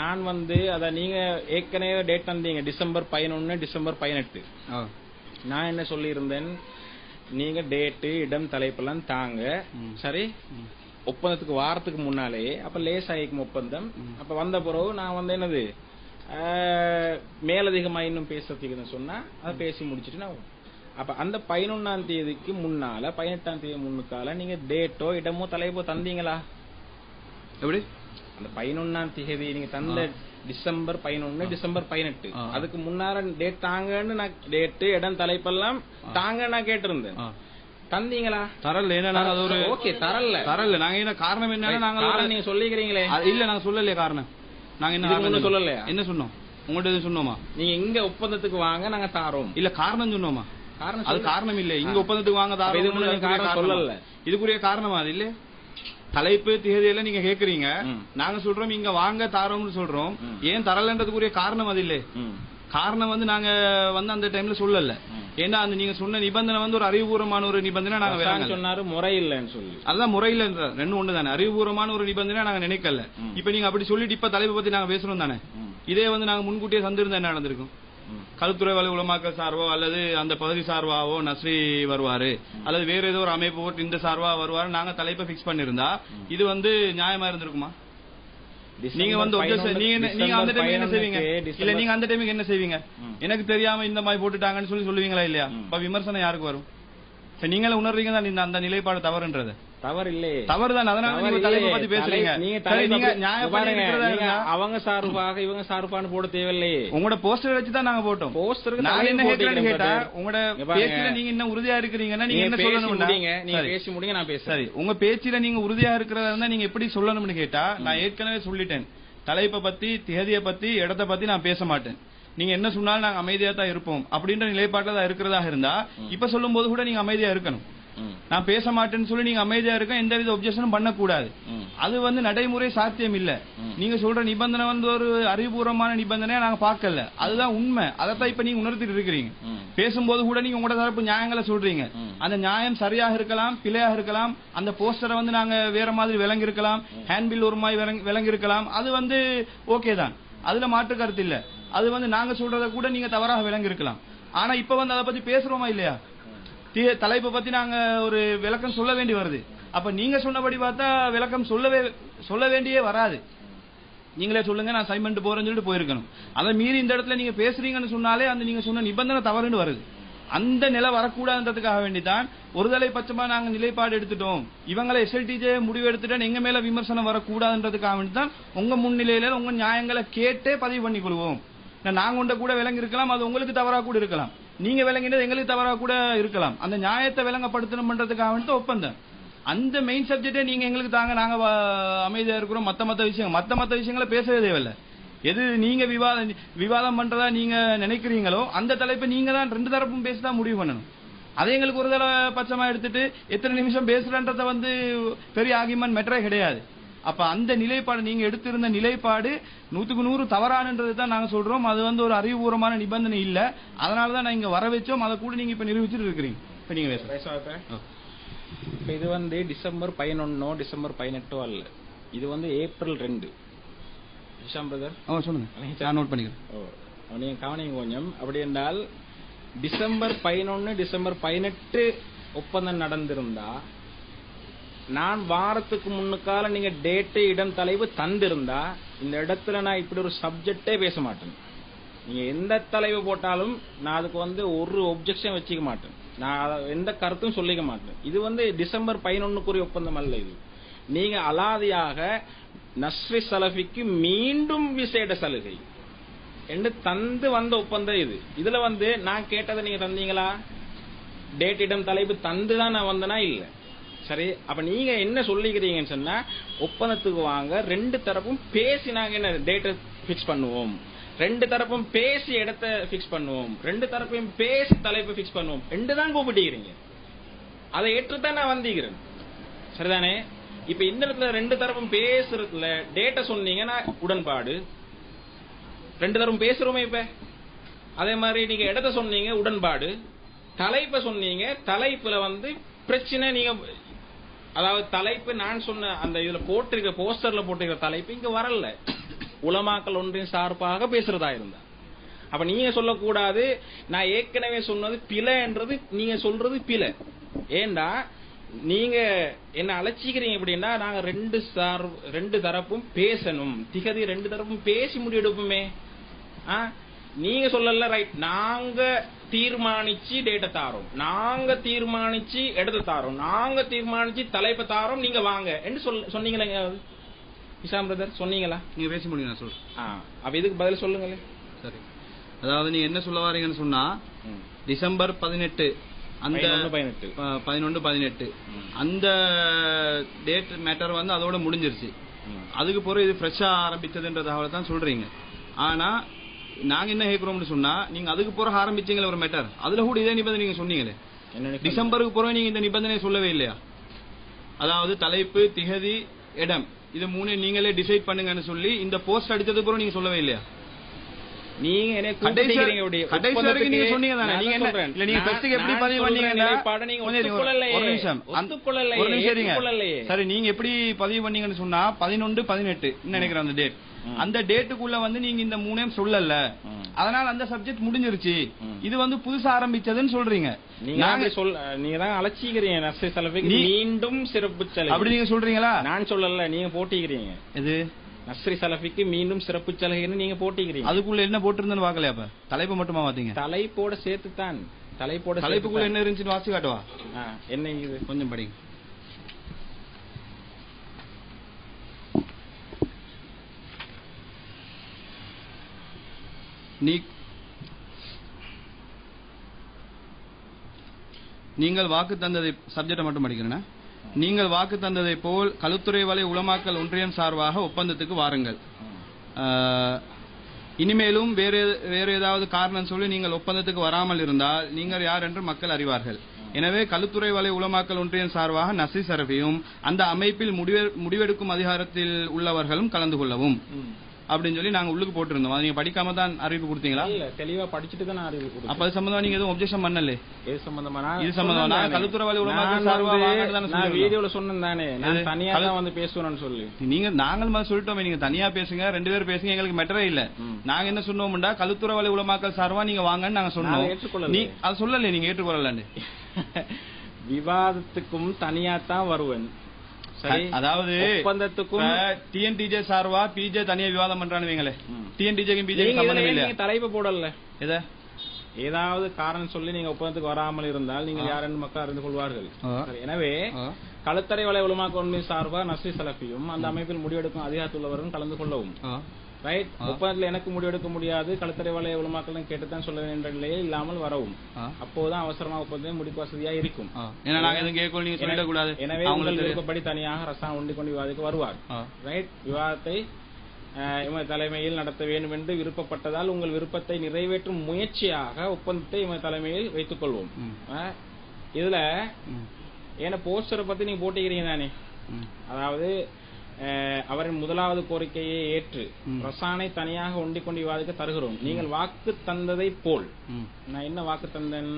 நான் வந்து அத நீங்க ஏற்கனவே டேட் தந்தீங்க, டிசம்பர் 11 டிசம்பர் 18. நான் என்ன சொல்லி இருந்தேன், நீங்க டேட்டு இடம் தலைப்பெல்லாம் தாங்க, சரி ஒப்பந்தத்துக்கு வாரத்துக்கு முன்னாலே. அப்ப லேஸ் ஆகிக்கும் ஒப்பந்தம். அப்ப வந்த பிறகு நான் வந்து என்னது மேலதிகமா இன்னும் பேசுறதுக்குன்னு சொன்னா அதை பேசி முடிச்சுட்டு நான். அப்ப அந்த 11ஆம் தேதிக்கு முன்னால 18ஆம் தேதி முன்னுக்கால நீங்க டேட்டோ இடமோ தலைப்போ தந்தீங்களா? எப்படி? அந்த 11ஆம் தேதி நீங்க தந்த டிசம்பர் 11 டிசம்பர் 18 அதுக்கு முன்னால டேட் தாங்கன்னு நான் டேட்டு இடம் தலைப்பெல்லாம் தாங்க நான் கேட்டிருந்தேன். தந்தீங்களா? தரல. ஏன்னா அது ஒரு ஓகே தரல. நாங்க என்ன காரணம் என்னன்னா நாங்க நீங்க சொல்லிக்கிறீங்களே. இல்ல நாங்க சொல்லலையே காரணம். நாங்க என்ன சொல்லலையா? என்ன சொன்னோம்? உங்கள்ட்ட சொன்னோமா? நீங்க இங்க ஒப்பந்தத்துக்கு வாங்க நாங்க தாரோம். இல்ல காரணம் சொன்னோமா? காரணம் அது காரணம் இல்ல. இங்க ஒப்பந்தத்துக்கு வாங்க தாரோம் சொல்லல. இதுக்குரிய காரணமா அது இல்ல? தலைப்பு தேதியில நீங்க கேக்குறீங்க, நாங்க சொல்றோம் இங்க வாங்க தாரோம்னு சொல்றோம். ஏன் தரலன்றதுக்குரிய காரணம் அது இல்ல. காரணம் வந்து நாங்க வந்து அந்த டைம்ல சொல்லல. ஏன்னா அந்த நீங்க சொன்ன நிபந்தனை வந்து ஒரு அறிவுபூர்வமான ஒரு நிபந்தனை. நாங்க சொன்னாரு முறை இல்லன்னு சொல்லி, அதான் முறை இல்லன்ற ரெண்டு ஒண்ணு தானே. அறிவுபூர்வமான ஒரு நிபந்தனை நாங்க நினைக்கல. இப்ப நீங்க அப்படி சொல்லிட்டு இப்ப தலைப்பை பத்தி நாங்க பேசுறோம் தானே. இதே வந்து நாங்க முன்கூட்டியே சந்திருந்தா என்ன நடந்திருக்கும்? கல்துறை வலய உலமாக்கள் சார்போ அல்லது அந்த பகுதி சார்பாவோ நஸ்ரி வருவாரு அல்லது வேற ஏதோ ஒரு அமைப்பு போட்டு இந்த சார்பா வருவாரு, நாங்க தலைப்பை பிக்ஸ் பண்ணிருந்தா இது வந்து நியாயமா இருந்திருக்குமா? நீங்க வந்து நீங்க அந்த டைம் என்ன செய்வீங்க? இல்ல நீங்க அந்த டைமுக்கு என்ன செய்வீங்க? எனக்கு தெரியாம இந்த மாதிரி போட்டுட்டாங்கன்னு சொல்லுவீங்களா இல்லையா? இப்ப விமர்சனம் யாருக்கு வரும்? நீங்களே உணர்றீங்க தான் அந்த நிலைப்பாடு தவறுன்றது. தவறு இல்லையே, தவறு தான். அதனால நீங்க தலைப்பை பத்தி பேசுறீங்க. நீங்க நியாயப்படி இருக்கிறதா அவங்க சார்பாக இவங்க சார்பான்னு போட தேவையில்லையே. உங்களோட போஸ்டர் வச்சு தான் நாங்க போட்டோம். போஸ்டருக்கு நான் என்ன கேக்குறேன்னு கேட்டா, உங்களோட பேச்சுல நீங்க என்ன உறுதியா இருக்கிறீங்கன்னா நீங்க என்ன சொல்லணும்னா, நீங்க பேசி முடிங்க, நான் பேசுறேன். சரி, உங்க பேச்சுல நீங்க உறுதியா இருக்கிறதா இருந்தா நீங்க எப்படி சொல்லணும்னு கேட்டா, நான் ஏற்கனவே சொல்லிட்டேன், தலைப்பை பத்தி, திகதியை பத்தி, இடத்தை பத்தி நான் பேச மாட்டேன். நீங்க என்ன சொன்னாலும் நாங்க அமைதியா தான் இருப்போம் அப்படின்ற நிலைப்பாட்டில் தான் இருக்கிறதா இருந்தா, இப்ப சொல்லும் போது கூட நீங்க அமைதியா இருக்கணும். நான் பேச மாட்டேன்னு சொல்லி நீங்க அமைதியா இருக்க, எந்தவித ஒப்ஜெக்ஷனும் பண்ணக்கூடாது. அது வந்து நடைமுறை சாத்தியம் இல்ல. நீங்க சொல்ற நிபந்தனை வந்து ஒரு அறிவுபூர்வமான நிபந்தனையா நாங்க பார்க்கல, அதுதான் உண்மை. அதைத்தான் இப்ப நீங்க உணர்த்திட்டு இருக்கிறீங்க. பேசும்போது கூட நீங்க உங்களோட தரப்பு நியாயங்களை சொல்றீங்க. அந்த நியாயம் சரியாக இருக்கலாம், பிழையாக இருக்கலாம். அந்த போஸ்டரை வந்து நாங்க வேற மாதிரி விளங்கி இருக்கலாம், ஹேண்ட்பில் ஒரு மாதிரி விளங்கி இருக்கலாம். அது வந்து ஓகே தான், அதுல மாற்று கருத்து இல்ல. அது வந்து நாங்க சொல்றத கூட நீங்க தவறாக விளங்கி இருக்கலாம். ஆனா இப்ப வந்து அதை பத்தி பேசுறோமா இல்லையா? தலைப்பை பத்தி நாங்க ஒரு விளக்கம் சொல்ல வேண்டி வருது. அப்ப நீங்க சொன்னபடி பார்த்தா விளக்கம் சொல்ல வேண்டியே வராது. நீங்களே சொல்லுங்க, நான் சைமெண்ட் போறேன்னு சொல்லிட்டு போயிருக்கணும். அதை மீறி இந்த இடத்துல நீங்க பேசுறீங்கன்னு சொன்னாலே அந்த நீங்க சொன்ன நிபந்தனை தவறுன்னு வருது. அந்த நிலை வரக்கூடாதுன்றதுக்காக வேண்டிதான் ஒருதலை பட்சமா நாங்க நிலைப்பாடு எடுத்துட்டோம். இவங்களை எஸ்எல்டிஜே முடிவு எடுத்துட்டோம், எங்க மேல விமர்சனம் வரக்கூடாதுன்றதுக்காக வேண்டிதான் உங்க முன்னிலையில உங்க நியாயங்களை கேட்டே பதிவு பண்ணி கொள்வோம். நாங்க கொண்ட கூட விளங்கி இருக்கலாம், அது உங்களுக்கு தவறா கூட இருக்கலாம். நீங்க விளங்கினது எங்களுக்கு தவறா கூட இருக்கலாம். அந்த நியாயத்தை விளங்கப்படுத்தணும்ன்றதுக்காக வேண்டிய ஒப்பந்தம். அந்த மெயின் சப்ஜெக்டே நீங்க எங்களுக்கு தாங்க, நாங்க அமைதியா இருக்கிறோம். மத்த விஷயங்களை பேசவே தேவையில்லை. எது நீங்க விவாதம் பண்றதா நீங்க நினைக்கிறீங்களோ அந்த தலைப்பை நீங்க தான் ரெண்டு தரப்பும் பேசிதான் முடிவு பண்ணணும். அதை எங்களுக்கு ஒரு தடவை பட்சமா எடுத்துட்டு எத்தனை நிமிஷம் பேசுறன்றத வந்து பெரிய ஆர்கியூமென்ட் மேட்டரே கிடையாது. அப்ப அந்த நிலைப்பாடு, நீங்க எடுத்திருந்த நிலைப்பாடு 100% தவறானது தான் நாங்க சொல்றோம். அது வந்து ஒரு அறிவுபூர்வமான நிபந்தனை இல்ல. அதனாலதான் நான் இங்க வர வச்சோம். அதை கூட நீங்க இப்ப நிரூபிச்சுட்டு இருக்கிறீங்க. இப்ப நீங்க இது வந்து டிசம்பர் 11 டிசம்பர் 18 அல்ல, இது வந்து ஏப்ரல் 2. விஷாம் பிரதர் சொல்லுங்க, நான் நோட் பண்ணிக்கிறேன். நீங்க கவனிங்க கொஞ்சம். அப்படி என்றால் டிசம்பர் 11 டிசம்பர் 18 ஒப்பந்தம் நடந்திருந்தா, நான் வாரத்துக்கு முன்னுக்கால நீங்க டேட்டு இடம் தலைவு தந்திருந்தா இந்த இடத்துல நான் இப்படி ஒரு சப்ஜெக்டே பேச மாட்டேன். நீங்க எந்த தலைவு போட்டாலும் நான் அதுக்கு வந்து ஒரு ஒப்ஜெக்ஷன் வச்சுக்க மாட்டேன், நான் எந்த கருத்தும் சொல்லிக்க மாட்டேன். இது வந்து டிசம்பர் 11 ஒப்பந்தம் அல்ல. இது நீங்க அலாதியாக நஸ்ரி சலஃபிக்கு மீண்டும் விசேட சலுகை என்று தந்து வந்த ஒப்பந்தம் இது. இதுல வந்து நான் கேட்டதை நீங்க தந்தீங்களா? டேட் இடம் தலைப்பு தந்துதான் நான் வந்தனா? இல்ல. சரி, அப்ப நீங்க என்ன சொல்லிக்கிறீங்கன்னு சொன்னா, ஒப்பந்தத்துக்கு வாங்க, ரெண்டு தரப்பும் பேசி நாங்க என்ன டேட்டை பிக்ஸ் பண்ணுவோம், ரெண்டு தரப்பும் பேசி இடத்தை பிக்ஸ் பண்ணுவோம், ரெண்டு தரப்பையும் பேசி தலைப்பை பிக்ஸ் பண்ணுவோம் ரெண்டு தான் கூப்பிட்டுக்கிறீங்க. அதை ஏற்றுத்தான் நான் வந்திக்கிறேன். சரிதானே? இப்ப இந்த இடத்துல ரெண்டு தரப்பும் பேசுறதுல டேட்டா சொன்னீங்கன்னா உடன்பாடு, ரெண்டு தரப்பும் பேசுறோமே. இப்ப அதே மாதிரி நீங்க இடத்த சொன்னீங்க, உடன்பாடு. தலைப்பை சொன்னீங்க, தலைப்புல வந்து பிரச்சனை. நீங்க அதாவது தலைப்பு நான் சொன்ன அந்த இதுல போட்டிருக்க போஸ்டர்ல போட்டிருக்கிற தலைப்பு இங்க வரல, உலமாக்கள் ஒன்றின் சார்பாக பேசுறதா இருந்தா. அப்ப நீங்க சொல்லக்கூடாது நான் ஏற்கனவே சொன்னது பிழைன்றது, நீங்க சொல்றது பிழை. ஏண்டா நீங்க என்ன அழைச்சிக்கிறீங்க அப்படின்னா, நாங்க ரெண்டு தரப்பும் பேசணும், திகதி ரெண்டு தரப்பும் பேசி முடிவெடுப்போமே. நீங்க சொல்லல, ரைட், நாங்க தீர்மானிச்சு டேட்டை தாரோம், நாங்க தீர்மானிச்சு இடத்தை தாரோம், நாங்க தீர்மானிச்சு தலைப்பை தாரோம், நீங்க வாங்க என்று சொன்னீங்களா? இஷாம் பிரதர் சொன்னீங்களா? நீங்க பேச முடியும், நான் சொல்றேன். அப்ப இதுக்கு பதில் சொல்லுங்களேன். சரி, அதாவது நீங்க என்ன சொல்ல வாரீங்கன்னு சொன்னா, டிசம்பர் 18 அந்த 11-18 அந்த டேட் மேட்டர் வந்து அதோட முடிஞ்சிருச்சு. அதுக்கு பிறகு இது ஃப்ரெஷ்ஷா ஆரம்பிச்சதுன்ற தகவலை தான் சொல்றீங்க. ஆனா நாங்க என்ன கேட்கிறோம்னு சொன்னா, நீங்க அதுக்கு பிறகு ஆரம்பிச்சீங்களே ஒரு மேட்டர், அதுல கூட இதே நிபந்தனை நீங்க சொன்னீங்களே. டிசம்பருக்கு பிறகு நீங்க இந்த நிபந்தனை சொல்லவே இல்லையா? அதாவது தலைப்பு, திகதி, இடம், இது மூணு நீங்களே டிசைட் பண்ணுங்கன்னு சொல்லி இந்த போஸ்ட் அடிச்சதுக்கு பிறகு நீங்க சொல்லவே இல்லையா? நீங்க என்ன கூப்பிட்டீங்க? கடைசி வரைக்கும் நீங்க சொன்னீங்க தானே. நீங்க என்ன இல்ல, நீங்க ஃபர்ஸ்ட் எப்படி பதிவு பண்ணீங்கன்னா, ஒரு நிமிஷம் இருங்க. சரி, நீங்க எப்படி பதிவு பண்ணீங்கன்னு சொன்னா 11-18 நினைக்கிறேன் அந்த டேட். அந்த டேட்டுக்குள்ள வந்து நீங்க இந்த மூணையும் சொல்லல, அதனால அந்த சப்ஜெக்ட் முடிஞ்சிருச்சு. இது வந்து புதுசா ஆரம்பிச்சதுன்னு சொல்றீங்க. நீங்க தான் அழைச்சிக்கிறீங்க நஸ்ரி சலஃபிக்கு மீண்டும் சிறப்பு சலுகை அப்படி நீங்க சொல்றீங்களா? நான் சொல்லல, நீங்க போட்டிக்கிறீங்க. இது நஸ்ரி சலஃபிக்கு மீண்டும் சிறப்பு சலுகைன்னு நீங்க போட்டிக்கிறீங்க. அதுக்குள்ள என்ன போட்டிருந்தேன்னு பாக்கலையா? அப்ப தலைப்பு மட்டுமா பாத்தீங்க? தலைப்போட சேர்த்து தான். தலைப்புக்குள்ள என்ன இருந்துச்சுன்னு வாசி காட்டுவா. என்ன இது? கொஞ்சம் படிங்க. நீங்கள் வாக்கு தந்ததை சப்ஜெக்டை மட்டும் படிக்கிறேன். நீங்கள் வாக்கு தந்ததை போல் களுத்துறை வலை உலமாக்கல் ஒன்றியம் சார்பாக ஒப்பந்தத்துக்கு வாருங்கள். இனிமேலும் வேறு ஏதாவது காரணம் சொல்லி நீங்கள் ஒப்பந்தத்துக்கு வராமல் இருந்தால் நீங்கள் யார் என்று மக்கள் அறிவார்கள். எனவே களுத்துறை வலை உலமாக்கல் ஒன்றியம் சார்பாக நசி சரபியும் அந்த அமைப்பில் முடிவெடுக்கும் அதிகாரத்தில் உள்ளவர்களும் கலந்து கொள்ளவும் அப்படின்னு சொல்லி நாங்க உள்ளுக்கு போட்டிருந்தோம். அது நீங்க படிக்காம தான் அறிவிப்பு கொடுத்தீங்களா? இல்ல, தெளிவா படிச்சுட்டு தான் அறிவிப்பு கொடுத்தோம். அப்ப அது சம்பந்தமா நீங்க எதுவும் ஒப்ஜெக்ஷன் பண்ணல? இது சம்பந்தமா களுத்துறை வலை உலமாக்கல் சார்பாக நான் வீடியோல சொன்னேன் தானே, நான் தனியா தான் வந்து பேசுவேன்னு சொல்லி. நீங்க நாங்கள் சொல்லிட்டோமே, நீங்க தனியா பேசுங்க, 2 பேர் பேசுங்க, எங்களுக்கு மெட்டரே இல்ல. நாங்க என்ன சொன்னோம்டா, களுத்துறை வலை உலமாக்கல் சார்பா நீங்க வாங்கன்னு நாங்க சொன்னோம். நீ அது சொல்லல, நீங்க ஏற்றுக்கொள்ளலான்னு. விவாதத்துக்கும் தனியா தான் வருவேன். அதாவது ஒப்பந்தத்துக்கும் டிஎன்டிஜே சார்பா பிஜே தனியா விவாதம் பண்றான்னு வைங்களே, டிஎன்டிஜேக்கும் பிஜே சம்பந்தம் இல்ல. தலைப்பு போடல, ஏதாவது காரணம் சொல்லி நீங்க ஒப்பந்தத்துக்கு வராமல் இருந்தால் நீங்கள் யாரென்று மக்கள் அறிந்து கொள்வார்கள். எனவே களுத்தறை வலை உலமாக்கல் ஒன்றியம் சார்பா நஸ்ரி சலஃபியும் அந்த அமைப்பில் முடிவெடுக்கும் அதிகாரத்துள்ளவரும் கலந்து கொள்ளவும். ரைட், ஒப்பந்தத்தில் எனக்கு முடிவெடுக்க முடியாது, களுத்தறை வலை உலமாக்கல் கேட்டுத்தான் சொல்ல என்ற நிலையே இல்லாமல் வரவும். அப்போதான் அவசரமா ஒப்பந்தம் முடிக்க வசதியா இருக்கும். எனவே உங்கள் விருப்பப்படி தனியாக ரசாயன ஒண்டி கொண்டு விவாதிக்க வருவார். ரைட், விவாதத்தை இவங்க தலைமையில் நடத்த வேண்டும் என்று விருப்பப்பட்டதால் உங்கள் விருப்பத்தை நிறைவேற்றும் முயற்சியாக ஒப்பந்தத்தை இவங்க தலைமையில் வைத்துக் கொள்வோம். இதுல ஏன்னா போஸ்டரை பத்தி நீங்க போட்டிக்கிறீங்க தானே, அதாவது அவரின் முதலாவது கோரிக்கையை ஏற்று ரசானை தனியாக ஒண்டிக் கொண்டு விவாதிக்க தருகிறோம். நீங்கள் வாக்கு தந்ததை போல், நான் என்ன வாக்கு தந்தேன்,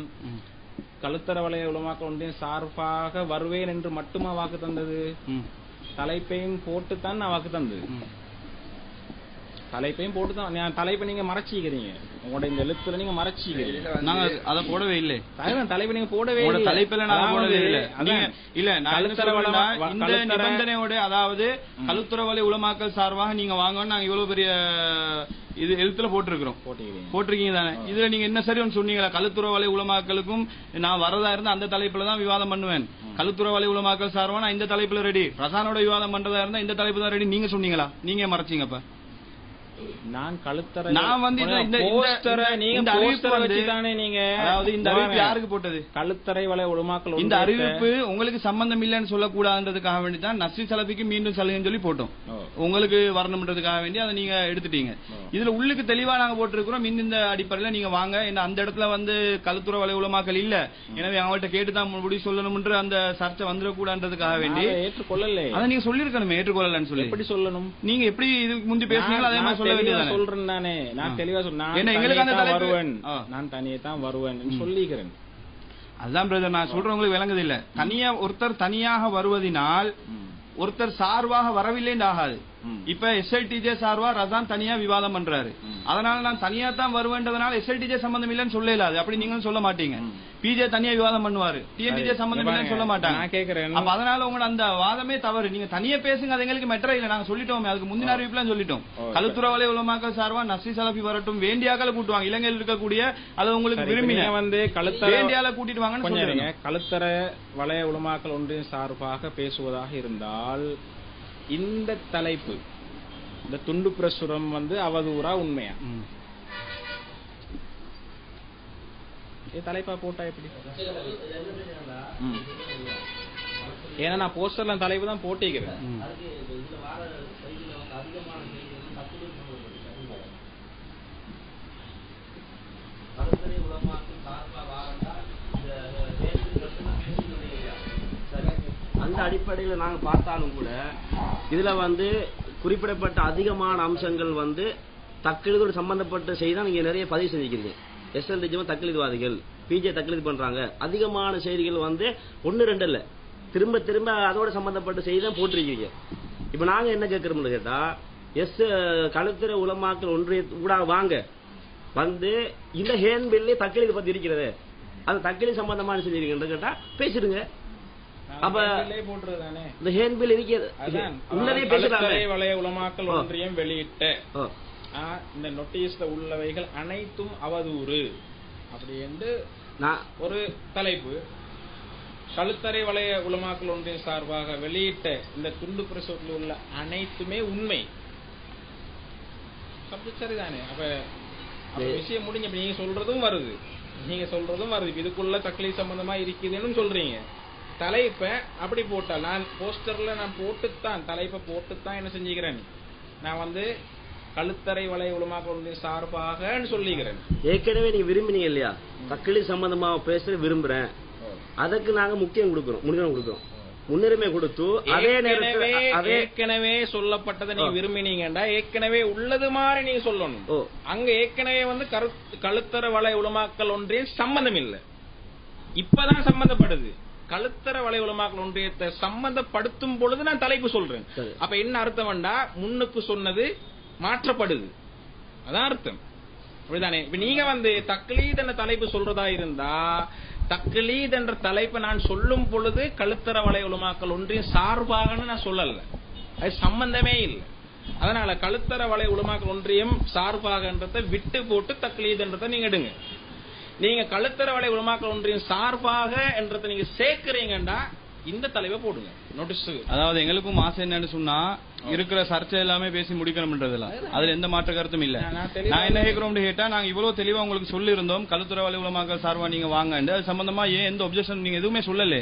களுத்தற வலைய உலமாக்கல் ஒன்றியம் சார்பாக வருவேன் என்று மட்டுமா வாக்கு தந்தது? தலைப்பையும் போட்டுத்தான் நான் வாக்கு தந்தது. தலைப்பையும் போட்டுதான். தலைப்பை நீங்க மறைச்சிக்கிறீங்க, உங்களோட இந்த எழுத்துல நீங்க மறைச்சிக்கிறீங்க. நாங்க அதை போடவே இல்லை. தலைப்பை நீங்க போடவே இல்லை. தலைப்பில நான் போடவே இல்லை. இல்ல, இந்த நிபந்தனையோட, அதாவது களுத்துறை வலை உலமாக்கல் சார்பாக நீங்க வாங்கன்னு நாங்க இவ்வளவு பெரிய இது எழுத்துல போட்டிருக்கிறோம். போட்டிருக்கீங்க தானே. இதுல நீங்க என்ன சரி ஒன்று சொன்னீங்களா, களுத்துறை வலை உலமாக்கலுக்கும் நான் வரதா இருந்தா அந்த தலைப்புல தான் விவாதம் பண்ணுவேன், களுத்துறை வலை உலமாக்கல் சார்பா நான் இந்த தலைப்புல ரெடி, ரசானோட விவாதம் பண்றதா இருந்தா இந்த தலைப்பு தான் ரெடி நீங்க சொன்னீங்களா? நீங்க மறைச்சீங்கப்ப. நான் கழுத்தற நான் வந்து இந்த போஸ்டரை நீங்க போஸ்டரை வச்சு தானே நீங்க, அதாவது இந்த அறிவிப்பு யாருக்கு போட்டது? களுத்தறை வலை உலமாக்கல். இந்த அறிவிப்பு உங்களுக்கு சம்பந்தம் இல்லைன்னு சொல்லக்கூடாதுன்றதுக்காக வேண்டி தான் நஸ்ரி சலபிக்கு மீண்டும் சலுகைன்னு சொல்லி போட்டோம். உங்களுக்கு வரணும்ன்றதுக்காக வேண்டி அதை நீங்க எடுத்துட்டீங்க. இதுல உள்ளுக்கு தெளிவா நாங்க போட்டிருக்கிறோம், இந்த அடிப்படையில நீங்க வாங்க. அந்த இடத்துல வந்து களுத்துறை வலை உலமாக்கல் இல்ல, எனவே அவங்கள்ட்ட கேட்டுதான் முடிவு சொல்லணும்ன்ற அந்த சர்ச்சை வந்துடக்கூடாதுன்றதுக்காக வேண்டி ஏற்றுக்கொள்ளல. அதை நீங்க சொல்லிருக்கணுமே, ஏற்றுக்கொள்ளலன்னு சொல்லி. எப்படி சொல்லணும்? நீங்க எப்படி இதுக்கு முந்தி பேசுனீங்களோ அதே மாதிரி சொல்றேன் தானே. நான் தெளிவா சொன்னேன், நான் தனியே தான் வருவேன் சொல்லிக்கிறேன். அதுதான் பிரதர் நான் சொல்றவங்களுக்கு விளங்குது இல்ல. தனியா ஒருத்தர் தனியாக வருவதனால் ஒருத்தர் சார்பாக வரவில்லைன்னு ஆகாது. இப்ப எஸ்எல்டிஜே சார்பா ரசான் தனியா விவாதம் பண்றாரு, அதனால நான் தனியா தான் வருவேன்றதுனால எஸ்எல்டிஜே சம்பந்தம் இல்லைன்னு சொல்லலாது. அப்படி நீங்களும் சொல்ல மாட்டீங்க. பிஜே தனியா விவாதம் பண்ணுவாரு, டிஎன்டிஜே சம்பந்தம் இல்லைன்னு சொல்ல மாட்டாங்க. நான் கேக்குறேன், அப்ப அதனால உங்களோட அந்த வாதமே தவறு. நீங்க தனியா பேசுங்க, அது எங்களுக்கு மெட்டரே இல்ல. நாங்க சொல்லிட்டோம், அதுக்கு முந்தின அறிவிப்புலாம் சொல்லிட்டோம். களுத்துறை வலை உலமாக்கல் சார்பா நஸ்ரி சலபி வரட்டும், வேண்டியாக்களை கூட்டுவாங்க, இலங்கையில் இருக்கக்கூடிய அதை உங்களுக்கு விரும்பின வந்து வேண்டியால கூட்டிட்டு வாங்கன்னு சொல்றீங்க. களுத்தற வலை உலமாக்கல் ஒன்றின் சார்பாக பேசுவதாக இருந்தால் இந்த தலைப்பு, இந்த துண்டு பிரசுரம் வந்து அவதூறா உண்மையா தலைப்பா போட்டா எப்படி? ஏன்னா நான் போஸ்டர்ல தலைப்பு தான் போட்டிக்கிறேன். அந்த அடிப்படையில் நாங்க பார்த்தாலும் கூட இதுல வந்து குறிப்பிடப்பட்ட அதிகமான அம்சங்கள் வந்து தக்லீதோடு சம்பந்தப்பட்ட செய்தி தான் நீங்க நிறைய பதிவு செஞ்சுக்கிறீங்க. எஸ்எல்டிஜி தக்லீத்வாதிகள், பிஜே தக்லீத் பண்றாங்க, அதிகமான செய்திகள் வந்து 1-2 இல்ல, திரும்ப திரும்ப அதோட சம்பந்தப்பட்ட செய்தி தான் போட்டிருக்கீங்க. இப்ப நாங்க என்ன கேட்கிறோம்னு கேட்டா, களுத்துறை உலமாக்கல் ஒன்றிய கூட வாங்க வந்து இந்த ஹேண்ட் பில்லே தக்லீத் பத்தி இருக்கிறது, அந்த தக்லீத் சம்பந்தமான செஞ்சிருக்கீங்கன்னு கேட்டா பேசிடுங்க. அப்ப இந்த ஹேண்ட் பில் இருக்கிறது உள்ளதே பேசலாமே. வலைய உலமாக்கல் ஒன்றியம் வெளியிட்ட இந்த நோட்டீஸ்ல உள்ளவைகள் அனைத்தும் அவதூறு அப்படி என்று ஒரு தலைப்பு. களுத்தறை வலைய உலமாக்கல் ஒன்றியம் சார்பாக வெளியிட்ட இந்த துண்டு பிரசுரத்தில் உள்ள அனைத்துமே உண்மை. சப்ஜெக்ட் சரிதானே? அப்ப விஷயம் முடிஞ்ச நீங்க சொல்றதும் வருது, இதுக்குள்ள தக்லீத் சம்பந்தமா இருக்குதுன்னு சொல்றீங்க. தலைப்பை அப்படி போட்டா நான் போஸ்டர்ல நான் போட்டுத்தான் தலைப்பை போட்டுத்தான் என்ன செஞ்சுக்கிறேன், நான் வந்து கழுத்தரை வலை உலமாக்களுடைய சார்பாக சொல்லிக்கிறேன். ஏற்கனவே நீங்க விரும்பினீங்க இல்லையா, தக்லீத் சம்பந்தமா பேச விரும்புறேன், அதுக்கு நாங்க முன்னுரிமை கொடுக்கிறோம், முன்னுரிமை கொடுத்து அதே நேரத்தில் ஏற்கனவே சொல்லப்பட்டதை நீங்க விரும்பினீங்கடா ஏற்கனவே உள்ளது மாதிரி நீங்க சொல்லணும். அங்க ஏற்கனவே வந்து கழுத்தர வலை உலமாக்கல் ஒன்றியம் சம்பந்தம் இல்லை, இப்பதான் சம்பந்தப்படுது. கழுத்தர வலை உலமாக்கல் ஒன்றியத்தை சம்பந்தப்படுத்தும் பொழுது நான் தலைப்பு சொல்றேன். அப்ப என்ன அர்த்தம்டா, முன்னுக்கு சொன்னது மாற்றப்படுது, அதான் அர்த்தம். அப்படிதானே? இப்ப நீங்க வந்து தக்லீத் என்ற தலைப்பு சொல்றதா இருந்தா, தக்லீத் என்ற தலைப்பை நான் சொல்லும் பொழுது கழுத்தர வலை உலமாக்கல் ஒன்றியம் சார்பாகன்னு நான் சொல்லல, அது சம்பந்தமே இல்லை. அதனால கழுத்தர வலை உலமாக்கல் ஒன்றியம் சார்பாகன்றதை விட்டு போட்டு தக்லீத் என்றதை நீங்க எடுங்க. நீங்க கழுத்தர வலை உலமாக்கல் ஒன்றியம் சார்பாக என்றதை நீங்க சேர்க்கிறீங்கடா இந்த தலைவை போடுங்க நோட்டீஸ். அதாவது எங்களுக்கும் ஆசை என்னன்னு சொன்னா, இருக்கிற சர்ச்சை எல்லாமே பேசி முடிக்கணும்ன்றதுல அதுல எந்த மாற்ற கருத்தும் இல்ல. நான் என்ன கேட்கிறோம் கேட்டா, நாங்க இவ்வளவு தெளிவா உங்களுக்கு சொல்லி இருந்தோம் கழுத்துற வலை உலமாக்கல் சார்பா நீங்க வாங்க, அது சம்பந்தமா ஏன் எந்த ஒப்ஜெக்ஷன் நீங்க எதுவுமே சொல்லல.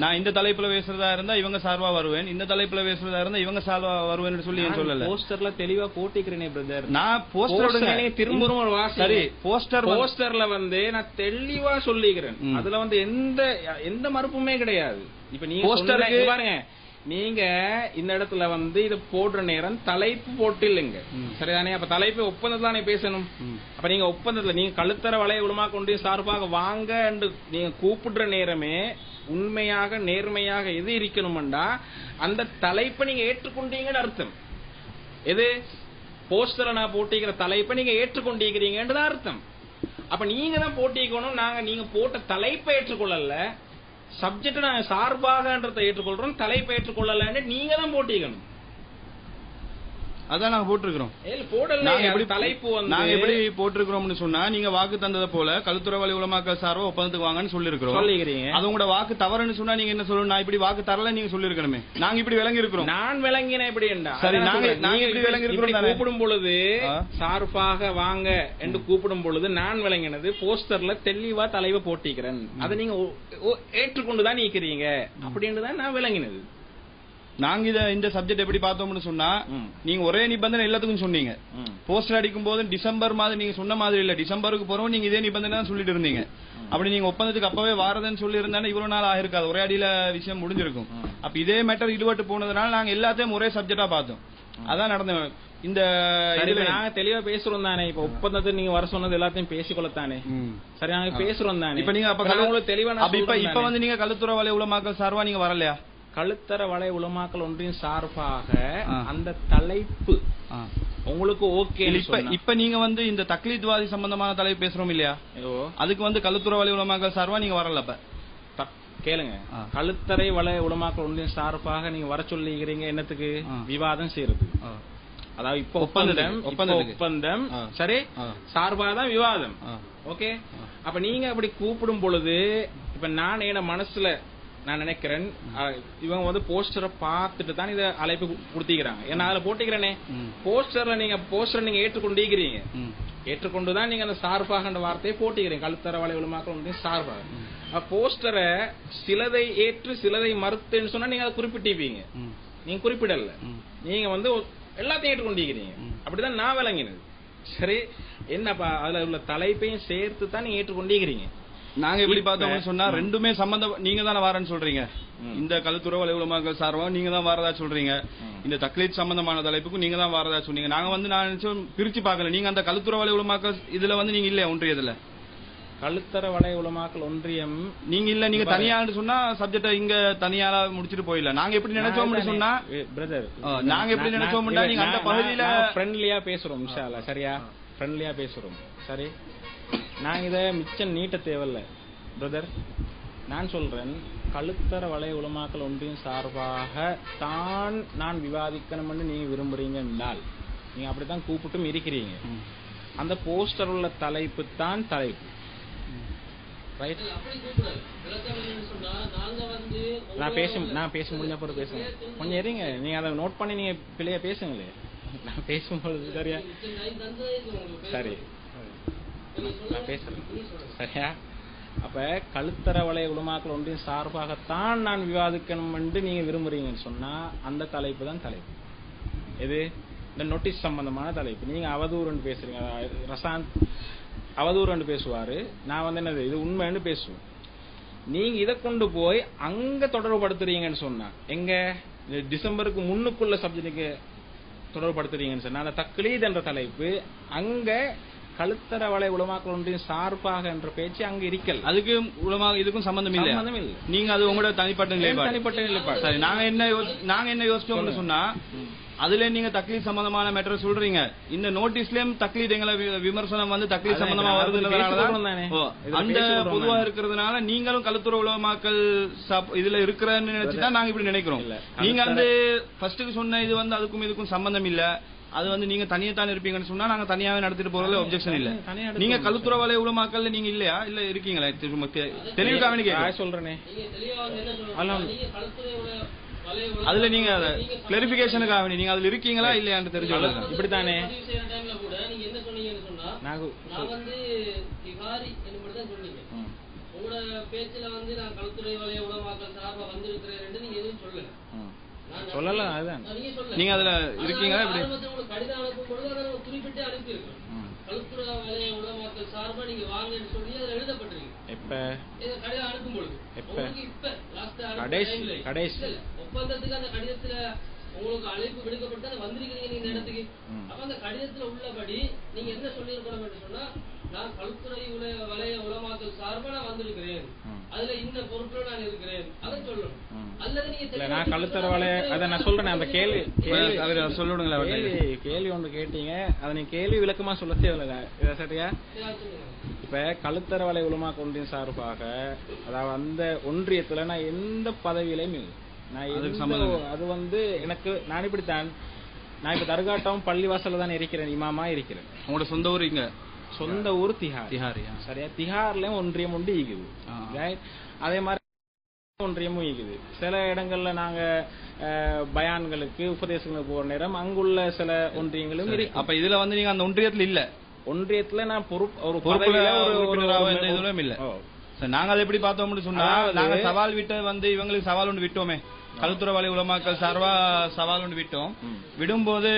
நான் இந்த தலைப்புல பேசுறதா இருந்தா இவங்க சார்பா வருவேன், இந்த தலைப்புல பேசுறதா இருந்தா இவங்க சார்பா வருவேன்னு சொல்லி ஏன் சொல்லல. போஸ்டர்ல தெளிவா போட்டிக்கிறேனே பிரதர், நான் போஸ்டர் திரும்ப சரி போஸ்டர்ல வந்து நான் தெளிவா சொல்லிக்கிறேன், அதுல வந்து எந்த மறுப்புமே கிடையாது. இப்ப நீங்க போஸ்டருக்கு பாருங்க, நீங்க இந்த இடத்துல வந்து இது போடுற நேரம் தலைப்பு போட்டு இல்லைங்க, சரிதானே? அப்ப தலைப்பு ஒப்பந்தத்துல தானே பேசணும். அப்ப நீங்க ஒப்பந்தத்துல நீங்க கழுத்தர வலைய உலமாக்கல் ஒன்றியம் சார்பாக வாங்க என்று நீங்க கூப்பிடுற நேரமே உண்மையாக நேர்மையாக எது இருக்கணும்டா அந்த தலைப்பை நீங்க ஏற்றுக்கொண்டீங்கன்னு அர்த்தம். எது போஸ்டரை நான் போட்டிக்கிற தலைப்பை நீங்க ஏற்றுக்கொண்டிருக்கிறீங்கன்னு அர்த்தம். அப்ப நீங்க தான் போட்டிக்கணும், நீங்க போட்ட தலைப்பை ஏற்றுக்கொள்ளல, சப்ஜெக்ட் நாங்க சார்பாகன்றதை ஏற்றுக்கொள்றோம், தலைப்பை ஏற்றுக்கொள்ளலன்னு நீங்க தான் போட்டிக்கணும். அதான் நாங்க போட்டிருக்கிறோம். நாங்க எப்படி போட்டிருக்கிறோம்னு சொன்னா, நீங்க வாக்கு தந்ததை போல கழுத்துற வலை உலமாக்கல் சார்பா ஒப்பந்தத்துக்கு வாங்கன்னு சொல்லிருக்கிறோம். அது உங்களோட வாக்கு தவறுன்னு சொன்னா நீங்க என்ன சொல்லணும், நான் இப்படி வாக்கு தரல நீங்க சொல்லிருக்கணுமே. நாங்க இப்படி விளங்கி இருக்கிறோம். நான் விளங்கின எப்படி சரி, நாங்க இப்படி விளங்கி இருக்கிறோம். கூப்பிடும் பொழுது சார்பாக வாங்க என்று கூப்பிடும் பொழுது நான் விளங்கினது போஸ்டர்ல தெளிவா தலைவை போட்டிக்கிறேன், அதை நீங்க ஏற்றுக்கொண்டுதான் நீக்கிறீங்க அப்படின்னு தான் நான் விளங்கினது. நாங்க இந்த சப்ஜெக்ட் எப்படி பார்த்தோம்னு சொன்னா, நீங்க ஒரே நிபந்தனை எல்லாத்துக்கும் சொன்னீங்க. போஸ்டர் அடிக்கும் போது டிசம்பர் மாதிரி நீங்க சொன்ன மாதிரி இல்ல, டிசம்பருக்கு போறோம் நீங்க இதே நிபந்தனை தான் சொல்லிட்டு இருந்தீங்க. அப்படி நீங்க ஒப்பந்தத்துக்கு அப்பவே வாரதுன்னு சொல்லி இருந்தா இவ்வளவு நாள் ஆயிருக்காது, ஒரே அடியில விஷயம் முடிஞ்சிருக்கும். அப்ப இதே மேட்டர் இடுபட்டு போனதுனால நாங்க எல்லாத்தையும் ஒரே சப்ஜெக்டா பார்த்தோம், அதான் நடந்த. இந்த நாங்க தெளிவா பேசுறோம் தானே, இப்ப ஒப்பந்தத்தை நீங்க வர சொன்னது எல்லாத்தையும் பேசிக்கொள்ளத்தானே. சரி, நாங்க பேசுறோம் தானே. இப்ப நீங்க தெளிவா இப்ப வந்து நீங்க கழுத்துற வலை உலமாக்கல் சார்பா நீங்க வரலையா? கழுத்தர வலை உலமாக்கல் ஒன்றின் சார்பாக அந்த தலைப்பு உங்களுக்கு ஓகே. இப்ப நீங்க வந்து இந்த தக்லீத்வாதி சம்பந்தமான தலைப்பு பேசுறோம் இல்லையா, அதுக்கு வந்து கழுத்துற வலை உலமாக்கல் சார்பா நீங்க வரல. அப்ப கேளுங்க, கழுத்தரை வலை உலமாக்கல் ஒன்றின் சார்பாக நீங்க வர சொல்லிக்கிறீங்க என்னத்துக்கு? விவாதம் செய்யறது. அதாவது இப்ப ஒப்பந்தம் சரி, சார்பாக தான் விவாதம். ஓகே, அப்ப நீங்க அப்படி கூப்பிடும் பொழுது இப்ப நான் என்ன மனசுல நான் நினைக்கிறேன், இவங்க வந்து போஸ்டரை பார்த்துட்டு தான் இதை அழைப்பு கொடுத்திக்கிறாங்க. ஏன்னா அதுல போட்டிக்கிறேனே போஸ்டர்ல நீங்க ஏற்றுக்கொண்டிருக்கிறீங்க, ஏற்றுக்கொண்டுதான் நீங்க அந்த சார்பாக வார்த்தையை போட்டிக்கிறீங்க, கழுத்தர வலை உலமாக்கல் ஒன்றியம் சார்பாக. போஸ்டரை சிலதை ஏற்று சிலதை மறுத்துன்னு சொன்னா நீங்க அதை குறிப்பிட்டிருப்பீங்க, நீங்க குறிப்பிடல, நீங்க வந்து எல்லாத்தையும் ஏற்றுக்கொண்டிருக்கிறீங்க. அப்படிதான் நான் விளங்கினது. சரி, என்னப்பா அதுல உள்ள தலைப்பையும் சேர்த்து தான் நீங்க ஏற்றுக்கொண்டிருக்கிறீங்க. நாங்க எப்படி பார்த்தோம்னு சொன்னா ரெண்டுமே சம்பந்தம். நீங்க தானே வாரன்னு சொல்றீங்க, இந்த கழுத்துற வலை உலமாக்கல் சார்பா நீங்க தான் வாரதா சொல்றீங்க, இந்த தக்லீத் சம்பந்தமான தலைப்புக்கு நீங்க தான் வாரதா சொன்னீங்க. நாங்க வந்து நான் பிரிச்சு பார்க்கல, நீங்க அந்த கழுத்துற வலை உலமாக்கல் இதுல வந்து நீங்க இல்ல ஒன்றியதுல. கழுத்தர வலை உலமாக்கல் ஒன்றியம் நீங்க இல்ல, நீங்க தனியான்னு சொன்னா சப்ஜெக்ட இங்க தனியால முடிச்சிட்டு போயிடல. நாங்க எப்படி நினைச்சோம்னு சொன்னா பிரதர், நாங்க எப்படி நினைச்சோம்னா நீங்க அந்த பகுதியில ஃப்ரெண்ட்லியா பேசுறோம், இன்ஷா அல்லாஹ். சரியா, ஃப்ரெண்ட்லியா பேசுறோம். சரி, நான் இதை மிச்சம் நீட்ட தேவையில்ல பிரதர். நான் சொல்றேன், கழுத்தர வலை உலமாக்கல் ஒன்றியம் சார்பாக தான் நான் விவாதிக்கணும்னு நீங்க விரும்புறீங்க என்றால் நீங்க அப்படித்தான் கூப்பிட்டும் இருக்கிறீங்க. அந்த போஸ்டர் உள்ள தலைப்பு தான் தலைப்பு. நான் பேச முடிஞ்ச பிறகு பேசுங்க, கொஞ்சம் இருங்க, நீங்க அதை நோட் பண்ணி நீங்க பிள்ளைய பேசுங்களே, நான் பேசும்பொழுது. சரியா, சரி. நான் பேசுறேன் சரியா? அப்ப கழுத்தர வளைய உலமாக்கள் ஒன்றின் சார்பாகத்தான் நான் விவாதிக்கணும் என்று நீங்க விரும்புறீங்கன்னு சொன்னா அந்த தலைப்பு தான் தலைப்பு. எது? இந்த நோட்டீஸ் சம்பந்தமான தலைப்பு. நீங்க அவதூறுன்னு பேசுறீங்க. ரசாந்த் அவதூறுன்னு பேசுவாரு, நான் வந்து என்னது இது உண்மைன்னு பேசுவேன். நீங்க இதை கொண்டு போய் அங்க தொடர்புபடுத்துறீங்கன்னு சொன்னா, எங்க டிசம்பருக்கு முன்னுக்குள்ள சப்ஜெக்டுக்கு தொடர்புபடுத்துறீங்கன்னு சொன்னா, அந்த தக்லீத் என்ற தலைப்பு அங்க கழுத்தர வலை உலமாக்கள் ஒன்றின் சார்பாக என்ற பேச்சு அங்க இருக்கல. அதுக்கு இதுக்கும் சம்பந்தம் இல்ல. நீங்க அது உங்களோட தனிப்பட்ட நிலைப்பாடு. சரி, நாங்க என்ன யோசிச்சோம்னு சொன்னா, அதுல நீங்க தக்லீத் சம்பந்தமான மேட்டர் சொல்றீங்க. இந்த நோட்டீஸ்லயும் தக்லீத் எங்களை விமர்சனம் வந்து தக்லீத் சம்பந்தமா வருதுன்றதுனால அந்த பொதுவா இருக்கிறதுனால நீங்களும் கழுத்துற உலமாக்கள் இதுல இருக்கிறன்னு நினைச்சுதான் நாங்க இப்படி நினைக்கிறோம். நீங்க வந்து ஃபர்ஸ்ட்டுக்கு சொன்ன இது வந்து அதுக்கும் இதுக்கும் சம்பந்தம் இல்ல, அது வந்து நீங்க தனியத்தான் இருப்பீங்கன்னு சொன்னா நாங்க தனியாவே நடத்திட்டு போறதுல ஒப்ஜெக்ஷன் இல்ல. நீங்க கழுத்துற வலை உலமாக்கல் நீங்க இல்லையா? இல்ல இருக்கீங்களா? தெளிவுக்காக சொல்றேனே. அதுல நீங்க கிளாரிபிகேஷனுக்காக நீங்க அதுல இருக்கீங்களா இல்லையான்னு தெரிஞ்சுக்கணும். இப்படித்தானே உங்களோட பேச்சுல வந்து நான் கழுத்துறை வலைய உலமாக்கள் சார்பா வந்திருக்கிறேன் நீங்க எதுவும் சொல்லல. அதுதான் நீங்க அதுல இருக்கீங்களா? கடிதம் அனுப்பும் பொழுது அதை குறிப்பிட்டு அனுப்பியிருக்கோம். கழுத்துறை வலைய உலமாக்கள் சார்பா நீங்க வாங்கன்னு சொல்லி அதுல எழுதப்பட்டிருக்கு. எப்ப கடிதம் அனுப்பும் பொழுது கடைசி ஒப்பந்தத்துக்கு அந்த கடிதத்துல உங்களுக்கு அழைப்பு விடுக்கப்பட்டு வந்திருக்கீங்க நீங்க இந்த இடத்துக்கு. அப்ப அந்த கடிதத்துல உள்ளபடி நீங்க என்ன சொல்லியிருக்கணும் என்று சொன்னா, நான் கழுத்துறை வலைய உலமாக்கள் சார்பா நான் வந்திருக்கிறேன், அதுல இந்த பொருட்கள் நான் இருக்கிறேன், அதை சொல்லணும். அல்லது நீங்க நான் கழுத்துற வலைய அதை நான் சொல்றேன். அந்த கேள்வி சொல்லுடுங்களா? கேள்வி ஒன்று கேட்டீங்க, அதை நீங்க கேள்வி விளக்கமா சொல்ல தேவையில்ல. சரியா? இப்ப கழுத்தர வலை உலமாக்கள் ஒன்றின் சார்பாக, அதாவது அந்த ஒன்றியத்துல நான் எந்த பதவியிலையும் இல்லை. அது வந்து எனக்கு நான் இப்படித்தான், நான் இப்ப தர்காட்டம் பள்ளிவாசல தான் இருக்கிறேன், இமாமா இருக்கிறேன். உங்களோட சொந்த ஊர் இங்க? சொந்த ஊர் திஹார். சரியா? திஹார்லயும் ஒன்றியம் உண்டு ஈகுது. அதே மாதிரி ஒன்றியமும் ஈகுது. சில இடங்கள்ல நாங்க பயான்களுக்கு உபதேசங்களுக்கு போற நேரம் அங்குள்ள சில ஒன்றியங்களும் இருக்கு. அப்ப இதுல வந்து நீங்க அந்த ஒன்றியத்துல இல்ல? ஒன்றியத்துல நான் இல்ல. நாங்க அதை எப்படி பார்த்தோம்னு சொன்னா, நாங்க சவால் விட்ட வந்து இவங்களுக்கு சவால் ஒன்று விட்டோமே, கழுத்துறை வலை உலமாக்கள் சார்பா சவால் ஒன்று விட்டோம். விடும்போது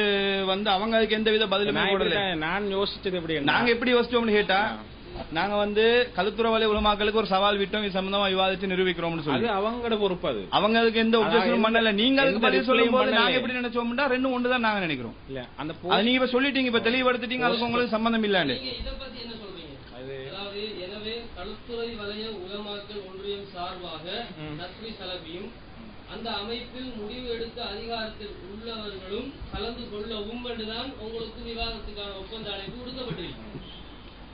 வந்து அவங்க அதுக்கு எந்த வித பதிலுமே போடல. நான் யோசிச்சது எப்படி, நாங்க எப்படி யோசிச்சோம்னு கேட்டா, நாங்க வந்து கழுத்துறை வலை உலமாக்களுக்கு ஒரு சவால் விட்டோம், இது சம்பந்தமா விவாதிச்சு நிரூபிக்கிறோம்னு சொல்லி. அவங்களோட பொறுப்பு அது. அவங்க அதுக்கு எந்த ஒப்ஜெக்ஷனும் பண்ணல. நீங்க அதுக்கு பதில் சொல்லும் போது நாங்க எப்படி நினைச்சோம்னா ரெண்டும் ஒன்றுதான் நாங்க நினைக்கிறோம். இல்ல அந்த நீங்க இப்ப சொல்லிட்டீங்க, இப்ப தெளிவுபடுத்திட்டீங்க, அதுக்கு உங்களுக்கு சம்பந்தம் இல்லாண்டு. எனவே கழுத்துறை வலைய உலமாக்கள் ஒன்றியம் சார்பாக நஸ்ரி சலபியும் அந்த அமைப்பில் முடிவு எடுக்க அதிகாரத்தில் உள்ளவர்களும் கலந்து கொள்ளவும் என்றுதான் உங்களுக்கு விவாதத்துக்கான ஒப்பந்த அழைப்பு விடுக்கப்பட்டிருக்கு.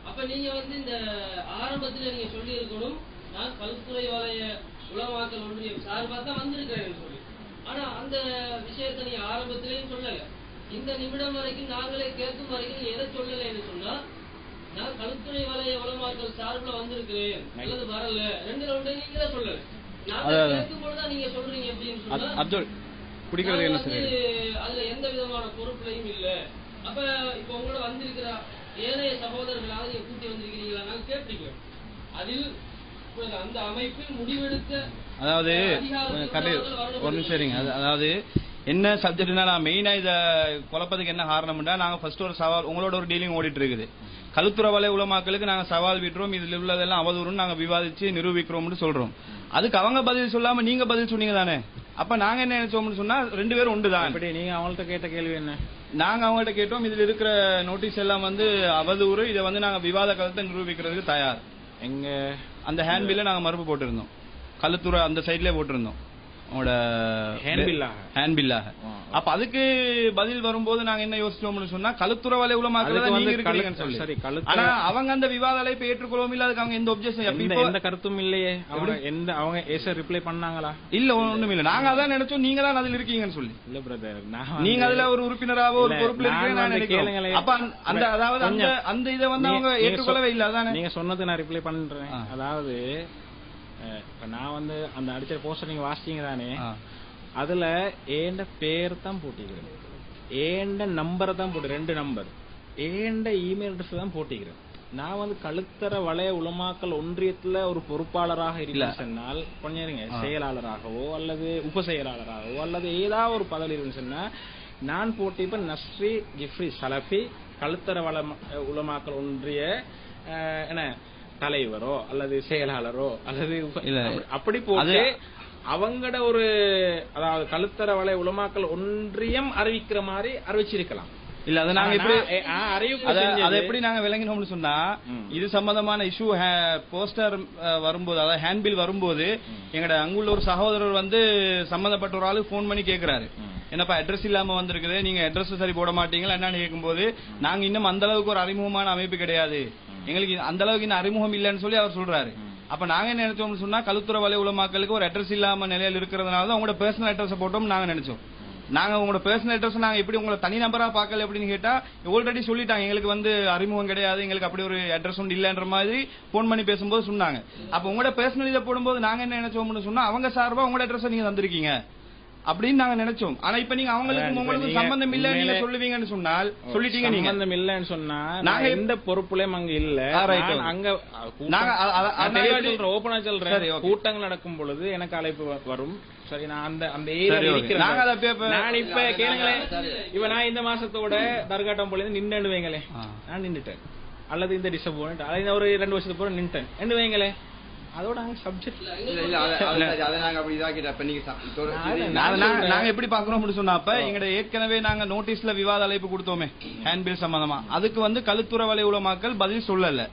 அப்ப நீங்க வந்து இந்த ஆரம்பத்துல நீங்க சொல்லி இருக்கணும், நான் கழுத்துறை வலைய உலமாக்கள் ஒன்றியம் சார்பா தான் வந்திருக்கிறேன் சொல்லி. ஆனா அந்த விஷயத்தை நீங்க ஆரம்பத்திலேயும் சொல்லல. இந்த நிமிடம் வரைக்கும் நாங்களே கேட்கும் வரைக்கும் எதை சொல்லலைன்னு சொன்னா, நான் கழுத்துறை வலைய உலமாக்கள் சார்பில் வந்திருக்கிறேன் அல்லது வரல, ரெண்டுல ஒன்று நீங்க தான் சொல்லல. கேட்கும்போதுதான் நீங்க சொல்றீங்க அப்படின்னு சொன்னா அதுல எந்த விதமான பொறுப்புலையும் இல்ல. அப்ப இப்ப உங்களோட வந்திருக்கிற ஏனைய சகோதரர்களாக நீங்க கூட்டி வந்திருக்கிறீங்களா நாங்க கேட்பீங்க. அதில் அந்த அமைப்பில் முடிவெடுக்க, அதாவது ஒரு நிமிஷம் சரிங்க, அதாவது என்ன சப்ஜெக்ட்னா, நான் மெயினா இதை குழப்பத்துக்கு என்ன காரணம்னா, நாங்க ஃபர்ஸ்ட் ஒரு சவால் உங்களோட ஒரு டீலிங் ஓடிட்டு இருக்குது. கழுத்துறை வலை உலமாக்களுக்கு நாங்க சவால் விட்டுறோம், இதுல உள்ளதெல்லாம் அவதூறுன்னு நாங்க விவாதிச்சு நிரூபிக்கிறோம்னு சொல்றோம். அதுக்கு அவங்க பதில் சொல்லாம நீங்க பதில் சொன்னீங்க தானே. அப்ப நாங்க என்ன நினைச்சோம்னு சொன்னா, ரெண்டு பேரும் ஒன்றுதான். நீங்க அவங்கள்ட்ட கேட்ட கேள்வி என்ன? நாங்க அவங்கள்ட்ட கேட்டோம், இதுல இருக்கிற நோட்டீஸ் எல்லாம் வந்து அவதூறு, இதை வந்து நாங்க விவாத காலத்தை நிரூபிக்கிறதுக்கு தயார். எங்க அந்த ஹேண்ட்பில்ல நாங்க மறுப்பு போட்டிருந்தோம், கழுத்துறை அந்த சைட்லயே போட்டிருந்தோம் ஹேண்ட்பில்லாக. அப்ப அதுக்கு பதில் வரும்போது நாங்க என்ன யோசிச்சோம்னு சொன்னா, கழுத்துறை வலை உலமாக்கள் நீங்க இருக்கீங்கன்னு சொல்லி. ஆனா அவங்க அந்த விவாத அழைப்பை ஏற்றுக்கொள்ளவும் இல்ல, அதுக்கு அவங்க எந்த ஒப்ஜெக்ஷன் எந்த கருத்தும் இல்லையே. எந்த அவங்க ரிப்ளை பண்ணாங்களா? இல்ல, ஒண்ணும் இல்ல. நாங்க அதான் நினைச்சோம் நீங்க தான் அதுல இருக்கீங்கன்னு சொல்லி. இல்ல பிரதர், நீங்க அதுல ஒரு உறுப்பினராவோ ஒரு பொறுப்புல இருக்கீங்க. அப்ப அந்த அதாவது அந்த இதை வந்து அவங்க ஏற்றுக்கொள்ளவே இல்ல. அதானே நீங்க சொன்னது நான் ரிப்ளை பண்றேன். அதாவது இப்ப நான் வந்து அந்த அடிச்ச போஸ்டர் நீங்க வாசிச்சீங்க தானே, அதுல ஏண்ட பேர் தான் போட்டிக்கிறேன், ஏண்ட நம்பரை தான் போட்டு 2 நம்பர், ஏண்ட இமெயில் அட்ரஸ் தான் போட்டிக்கிறேன். நான் வந்து கழுத்தர வளைய உலமாக்கல் ஒன்றியத்துல ஒரு பொறுப்பாளராக சொன்னால் கொஞ்சம் செயலாளராகவோ அல்லது உப செயலாளராகவோ அல்லது ஏதாவது ஒரு பதவி இருக்குன்னு சொன்னா நான் போட்டு இப்ப நஸ்ரி ஜிஃப்ரி சலஃபி கழுத்தர உலமாக்கல் ஒன்றிய என்ன தலைவரோ அல்லது செயலாளரோ அல்லது அப்படி போட்டு அவங்கட ஒரு அதாவது கழுத்தர வளைய உலமாக்கல் ஒன்றியம் அறிவிக்கிற மாதிரி அறிவிச்சிருக்கலாம். இல்ல அது நாங்க எப்படி நாங்க விளங்கினோம்னு சொன்னா இது சம்பந்தமான இஷ்யூ போஸ்டர் வரும்போது அதாவது ஹேண்ட்பில் வரும்போது எங்கட அங்குள்ள ஒரு சகோதரர் வந்து சம்பந்தப்பட்ட ஒரு ஆளு போன் பண்ணி கேக்குறாரு, என்னப்பா அட்ரஸ் இல்லாம வந்திருக்குது, நீங்க அட்ரஸ் சரி போட மாட்டீங்களா என்னன்னு கேட்கும்போது நாங்க இன்னும் அந்த அளவுக்கு ஒரு அறிமுகமான அமைப்பு கிடையாது, எங்களுக்கு அந்த அளவுக்கு இன்னும் அறிமுகம் இல்லைன்னு சொல்லி அவர் சொல்றாரு. அப்ப நாங்க என்ன நினைச்சோம்னு சொன்னா கழுத்துற வலை உலமாக்களுக்கு ஒரு அட்ரஸ் இல்லாம நிலையில் இருக்கிறதுனால உங்களோட பர்சனல் அட்ரஸ் போட்டோம் நாங்க நினைச்சோம். நாங்க உங்களோட பர்சனல் அட்ரஸ் நாங்க எப்படி உங்களை தனி நம்பரா பார்க்கல அப்படின்னு கேட்டா ஆல்ரெடி சொல்லிட்டாங்க எங்களுக்கு வந்து அறிமுகம் கிடையாது, எங்களுக்கு அப்படி ஒரு அட்ரஸ் ஒன்று இல்லைன்ற மாதிரி போன் பண்ணி பேசும்போது சொன்னாங்க. அப்ப உங்களோட பர்சனல் இதை போடும்போது நாங்க என்ன நினைச்சோம்னு சொன்னா அவங்க சார்பா உங்களோட அட்ரஸ் நீங்க தந்திருக்கீங்க அப்படின்னு நாங்க நினைச்சோம். ஆனா இப்ப நீங்க அவங்களுக்கு உங்களுக்கு சம்பந்தம் இல்ல நீங்க சொல்லுவீங்கன்னு சொன்னால் சொல்லிட்டீங்க, நீங்க சம்பந்தம் இல்லன்னு சொன்னா நாங்க எந்த பொறுப்புலயும் அங்க இல்ல. அங்க ஓபனா சொல்றேன், கூட்டங்கள் நடக்கும் பொழுது எனக்கு அழைப்பு வரும். சரி, நான் அந்த நான் இப்ப கேளுங்களேன், இப்ப நான் இந்த மாசத்தோட தர்காட்டம் போல நின்று வைங்களேன், நான் நின்றுட்டேன் அல்லது இந்த டிசப்போயிண்ட் அல்லது ஒரு 2 வருஷத்துக்கு போற நின்றுட்டேன் என்று வைங்களேன், அதோட சப்ஜெக்ட் நாங்க எப்படி பாக்குறோம் சொன்னா அப்ப எங்க ஏற்கனவே நாங்க நோட்டீஸ்ல விவாத அழைப்பு கொடுத்தோமே ஹேண்ட்பில் சம்பந்தமா, அதுக்கு வந்து கழுத்துற வலை உலமாக்கள் பதில் சொல்லல,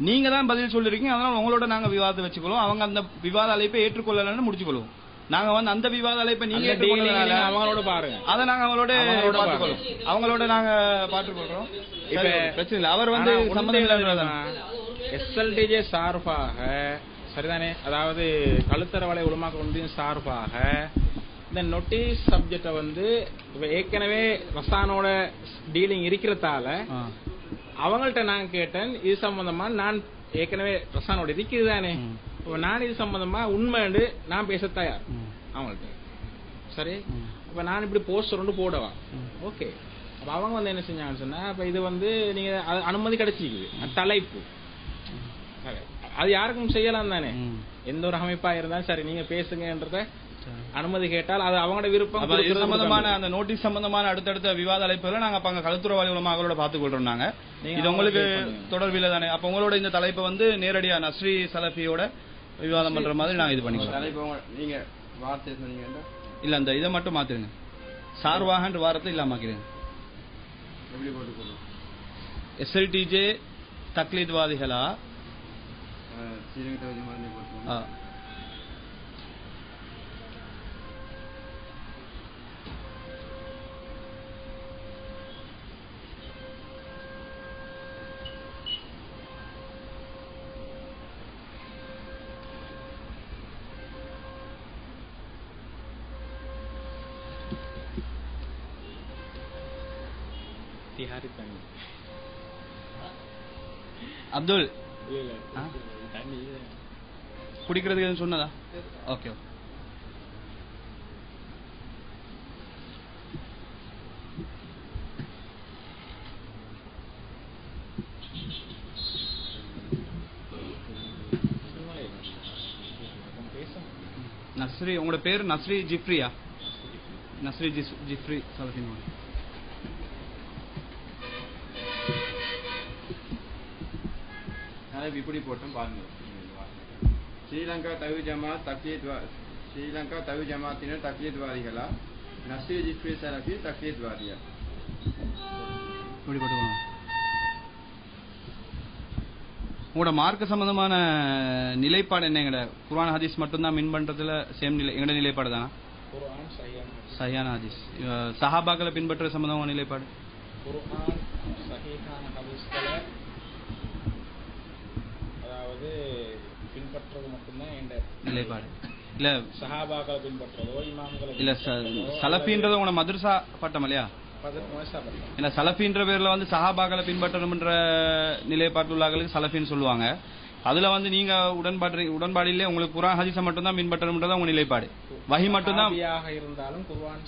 நீங்க தான் பதில் சொல்லிருக்கீங்க. அதனால உங்களோட நாங்க விவாதத்தை வச்சுக்கொள்வோம், அவங்க அந்த விவாத அழைப்பை ஏற்றுக்கொள்ளலன்னு முடிச்சுக்கொள்வோம். நாங்க வந்து அந்த விவாத அழைப்பை நீங்க அவங்களோட பாருங்க, அதை நாங்க அவங்களோட நாங்க பாத்துக்கொள்றோம். இப்ப பிரச்சனை இல்லை, அவர் வந்து SLTJ சார்பாக சரிதானே, அதாவது கழுத்தர வலை உலமாக்கள் ஒன்றியம் சார்பாக இந்த நோட்டீஸ் சப்ஜெக்ட வந்து ஏற்கனவே ரசானோட டீலிங் இருக்கிறதால அவங்கள்ட்ட நான் கேட்டேன், இது சம்பந்தமா நான் ஏற்கனவே ரசானோட இருக்குது தானே, நான் இது சம்பந்தமா உண்மைண்டு நான் பேச தயார் அவங்கள்ட்ட. சரி, அப்ப நான் இப்படி போஸ்டர் ஒன்று போடவா, ஓகே. அப்ப அவங்க வந்து என்ன செஞ்சாங்கன்னு சொன்னா, அப்ப இது வந்து நீங்க அனுமதி கிடைச்சிக்குது, தலைப்பு அது யாருக்கும் செய்யலாம் தானே, எந்த ஒரு அமைப்பா இருந்தாலும் சரி நீங்க பேசுங்கன்றத அனுமதி கேட்டால் அது அவங்களோட விருப்பம். சம்பந்தமான அந்த நோட்டீஸ் சம்பந்தமான அடுத்தடுத்த விவாத அழைப்புகளை நாங்க அப்ப அங்க கழுத்துற வலை உலமாக்களோட பார்த்துக் கொள்றோம். நாங்க இது உங்களுக்கு தொடர்பில்லை தானே, அப்ப உங்களோட இந்த தலைப்பை வந்து நேரடியா நஸ்ரி சலஃபியோட விவாதம் பண்ற மாதிரி நாங்க இது பண்ணிக்கலாம். நீங்க வார்த்தை சொன்னீங்க இல்ல, அந்த இதை மட்டும் மாத்திருங்க, சார்வாகன்ற வாரத்தை இல்லாம ஆக்கிறீங்க. SLTJ தக்லீத்வாதிகளா அப்துல் குடிக்கிறதுக்கு சொன்னதா? ஓகே, நஸ்ரி, உங்களோட பேரு நஸ்ரி ஜிஃப்ரியா? நஸ்ரி ஜிஃப்ரி சலஃபின். இப்படி போட்டோம் பாருங்க. ஸ்ரீலங்கா தவி ஜமாத் ஸ்ரீலங்கா தவி ஜமாத்தினர் தக்லீத்வாதிகளா, நஸ்ரி ஜிஃப்ரி சலஃபி தக்லீத்வாதியா? இப்படி போட்டுக்கோங்க. உங்களோட மார்க்க சம்பந்தமான நிலைப்பாடு என்ன? எங்கட குர்ஆன் ஹதீஸ் மட்டும்தான் மின் பண்றதுல சேம் நிலை எங்கட நிலைப்பாடு தானா? சஹீஹான ஹதீஸ் சஹாபாக்களை பின்பற்ற சம்பந்தமான நிலைப்பாடு குர்ஆன் சஹீஹான ஹதீஸ்களை அதாவது பின்பற்றது மட்டும்தான் என்ற நிலைப்பாடு. இல்ல சஹாபாக்களை பின்பற்றதோ இமாம்களை இல்ல சலஃபின்றது உங்களோட மதரசா பட்டம் இல்லையா? இல்ல சலஃபின்ற பேர்ல வந்து சஹாபாக்களை பின்பற்றணும்ன்ற நிலைப்பாட்டு உள்ளவர்களுக்கு சலஃபின்னு சொல்லுவாங்க. அதுல வந்து நீங்க உடன்பாடு இல்லையே, உங்களுக்கு குர்ஆன் ஹதீஸை மட்டும் தான் பின்பற்றணும்ன்றதா உங்க நிலைப்பாடு. வஹி மட்டும் தான் இருந்தாலும் குர்ஆன்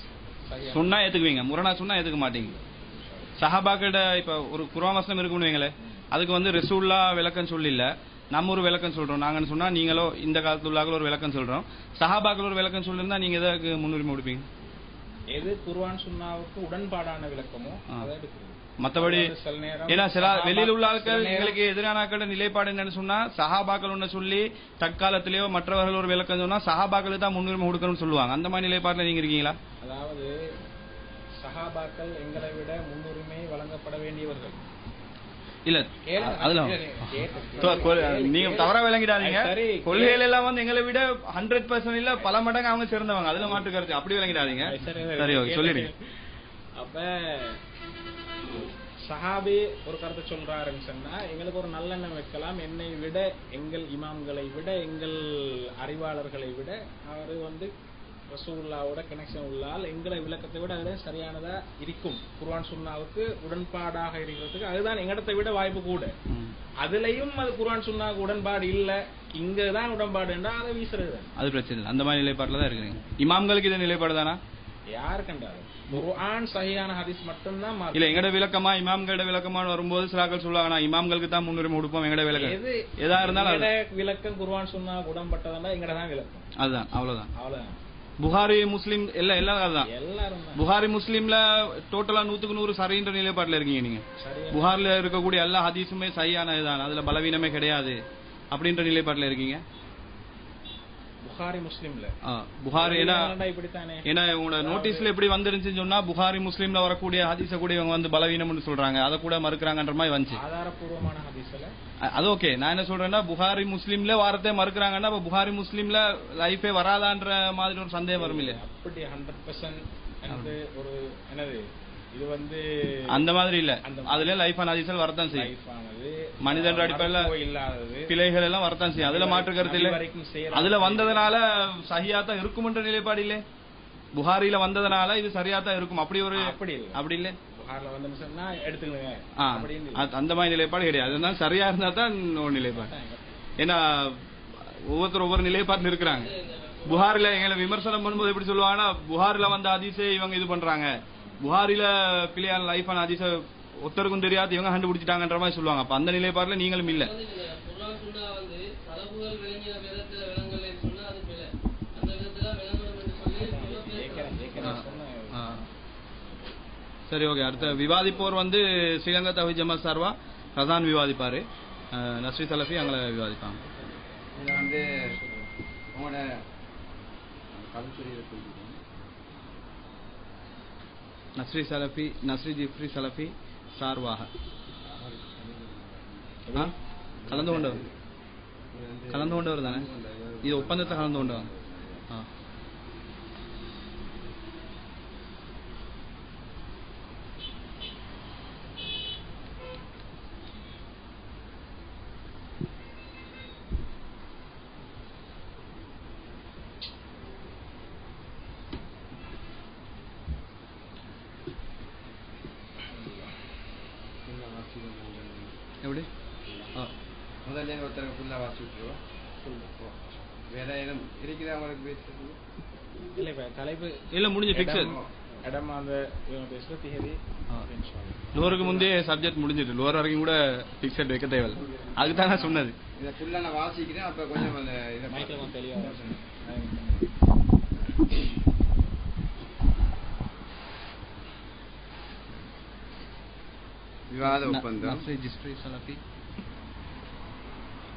சொன்னா ஏத்துக்குவீங்க, முரணா சொன்னா ஏத்துக்க மாட்டீங்க. சஹாபாக்களோட இப்ப ஒரு குர்ஆன் வசனம் இருக்குன்னு வைங்களேன், அதுக்கு வந்து ரசூல்லா விளக்கம் சொல்லில்ல, நம்ம ஒரு விளக்கம் சொல்றோம். நாங்கன்னு சொன்னா நீங்களோ இந்த காலத்துல உள்ளாக்கள் ஒரு விளக்கம் சொல்றோம், சஹாபாக்கள் ஒரு விளக்கம் சொல்லிருந்தா நீங்க எதற்கு முன்னுரிமை கொடுப்பீங்க? எது குர்ஆன் சுன்னாவுக்கு உடன்பாடான விளக்கமோ அதை எடுக்கிறது. மத்தபடி ஏன்னா சில வெளியில உள்ள ஆட்கள் எங்களுக்கு எதிரான ஆட்களோட நிலைப்பாடு என்னன்னு சொன்னா, சஹாபாக்கள் ஒண்ணு சொல்லி தற்காலத்திலேயோ மற்றவர்கள் ஒரு விளக்கம் சொன்னா சஹாபாக்களுக்கு தான் முன்னுரிமை கொடுக்கணும்னு சொல்லுவாங்க. அந்த மாதிரி நிலைப்பாடுல நீங்க இருக்கீங்களா? அதாவது சஹாபாக்கள் எங்களை விட முன்னுரிமை வழங்கப்பட வேண்டியவர்கள் இல்ல. அதுல நீங்க தவறா விளங்கிடாதீங்க. கொள்கைகள் எல்லாம் வந்து எங்களை விட 100% இல்ல பல மடங்கு அவங்க சிறந்தவங்க, அதுல மாற்று கருத்து. அப்படி விளங்கிடாதீங்க. சரி, ஓகே, சொல்லிடுங்க. அப்ப சஹாபி ஒரு கருத்தை சொல்றாருன்னு சொன்னா எங்களுக்கு ஒரு நல்லெண்ணம் வைக்கலாம். என்னை விட, எங்கள் இமாம்களை விட, எங்கள் அறிவாளர்களை விட அவரு வந்து ரசூலுல்லாவோட கனெக்ஷன் உள்ளால் எங்களை விளக்கத்தை விட அதுதான் சரியானதா இருக்கும். குர்ஆன் சுன்னாவுக்கு உடன்பாடாக இருக்கிறதுக்கு அதுதான் எங்களிடத்தை விட வாய்ப்பு கூட. அதுலயும் அது குர்ஆன் சுன்னாவுக்கு உடன்பாடு இல்ல, இங்கதான் உடன்பாடுன்னா அதை வீசுறது. அது பிரச்சனை இல்லை. அந்த மாதிரி நிலைப்பாடுல தான் இருக்கிறீங்க. இமாம்களுக்கு இது நிலைப்பாடு தானா? யாரு கண்டாரு குர்ஆன் சஹீஹான ஹதீஸ் மட்டும்தான் இல்ல. எங்கட விளக்கமா இமாம்களோட விளக்கமான வரும்போது சிலாக்கள் சொல்லுவாங்க இமாம்களுக்கு தான் முன்னுரிமை கொடுப்போம். எங்கட விளக்கம் எதா இருந்தாலும் விளக்கம் குர்ஆன் சுன்னா உடன்பட்டதா எங்கட தான் விளக்கம். அதுதான், அவ்வளவுதான். அவ்வளவுதான். புகாரி முஸ்லிம் எல்லாம் அதுதான். புகாரி முஸ்லிம்ல டோட்டலா 100க்கு 100 சரின்ற நிலைப்பாட்டுல இருக்கீங்க நீங்க. புகார்ல இருக்கக்கூடிய எல்லா ஹதீஸுமே சரியானதுதான், அதுல பலவீனமே கிடையாது அப்படின்ற நிலைப்பாட்டுல இருக்கீங்க. புகாரி முஸ்லிம்ல புகாரி ஏன்னா உங்களோட நோட்டீஸ்ல எப்படி வந்துருந்துச்சுன்னு சொன்னா புகாரி முஸ்லிம்ல வரக்கூடிய ஹதீஸ கூட இவங்க வந்து பலவீனம்னு சொல்றாங்க, அதை கூட மறுக்கிறாங்கன்ற மாதிரி வந்துச்சு. ஆதாரபூர்வமான ஹதீஸ்ல அது ஓகே. நான் என்ன சொல்றேன்னா புகாரி முஸ்லிம்ல வாரத்தை மறுக்கிறாங்கன்னா அப்ப புகாரி முஸ்லிம்ல லைஃபே வராதான்ற மாதிரி ஒரு சந்தேகம் வரும் இல்லையா? அப்படி 100% ஒரு என்னது இது வந்து அந்த மாதிரி இல்ல. அதுல லைஃப் ஆன ஹதீஸ்கள் வரத்தான் செய்யும். மனிதன் அடிப்படையில இல்லாதது பிழைகள் எல்லாம் வரத்தான் செய்யும், அதுல மாற்று கருத்து இல்ல. அதுல வந்ததுனால சஹியாத்தான் இருக்கும்ன்ற நிலைப்பாடு இல்ல. புகாரில வந்ததுனால இது சரியாத்தான் இருக்கும் அப்படி ஒரு அப்படி இல்ல. அந்த மாதிரி நிலைப்பாடு கிடையாது. அதனால சரியா இருந்தா தான் ஒரு நிலைப்பாடு. ஏன்னா ஒவ்வொருத்தர் ஒவ்வொரு நிலைப்பாட்டுல இருக்கிறாங்க. புகாரில எங்களை விமர்சனம் பண்ணும்போது எப்படி சொல்லுவாங்கன்னா குர்ஆன்ல வந்த ஹதீஸை இவங்க இது பண்றாங்க, புகாரில பிள்ளையான லைஃபான ஹதீஸ ஒருத்தருக்கும் தெரியாது இவங்க கண்டுபிடிச்சிட்டாங்கன்ற மாதிரி சொல்லுவாங்க. அப்ப அந்த நிலைப்பாடுல நீங்களும் இல்ல. சரி, ஓகே. அடுத்த விவாதிப்போர் வந்து ஸ்ரீலங்கா தௌஹீத் ஜமாத் சார்பா ரசான் விவாதிப்பாரு, நஸ்ரி சலஃபி அங்களை விவாதிப்பாங்க. வந்து உங்களோட நஸ்ரி ஜிஃப்ரி சலஃபி சார்பாக கலந்து கொண்டவர் தானே இது ஒப்பந்தத்தை கலந்து கொண்டவர். எப்படி முதல்ல ஒருத்தருக்கு ஃபுல்லா வாசி விட்டுருவோம். வேற ஏதும் இருக்குதா உங்களுக்கு பேசுறது? இல்ல, இப்ப தலைப்பு இல்ல முடிஞ்சு பிக்சர் இடம் அந்த பேசுற தியரி லோருக்கு முந்தைய சப்ஜெக்ட் முடிஞ்சிட்டு லோர் வரைக்கும் கூட பிக்சர் வைக்க தேவையில்லை. அதுக்கு தான் நான் சொன்னது. இதை ஃபுல்லா நான் வாசிக்கிறேன். அப்ப கொஞ்சம் அந்த இதை மைக்கில் தெளிவா விவாத ஒப்பந்தம் ஜிஸ்ட்ரி சலஃபி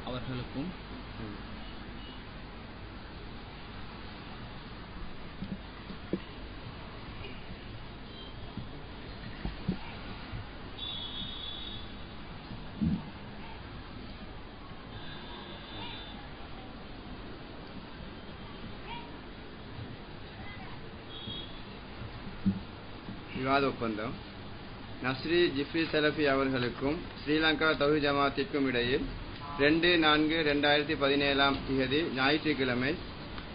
அவர்களுக்கும் விவாத ஒப்பந்தம் நஸ்ரி ஜிஃப்ரி சலஃபி அவர்களுக்கும் ஸ்ரீலங்கா தௌஹீத் ஜமாத்திற்கும் இடையில் 2/4/2017 ஞாயிற்றுக்கிழமை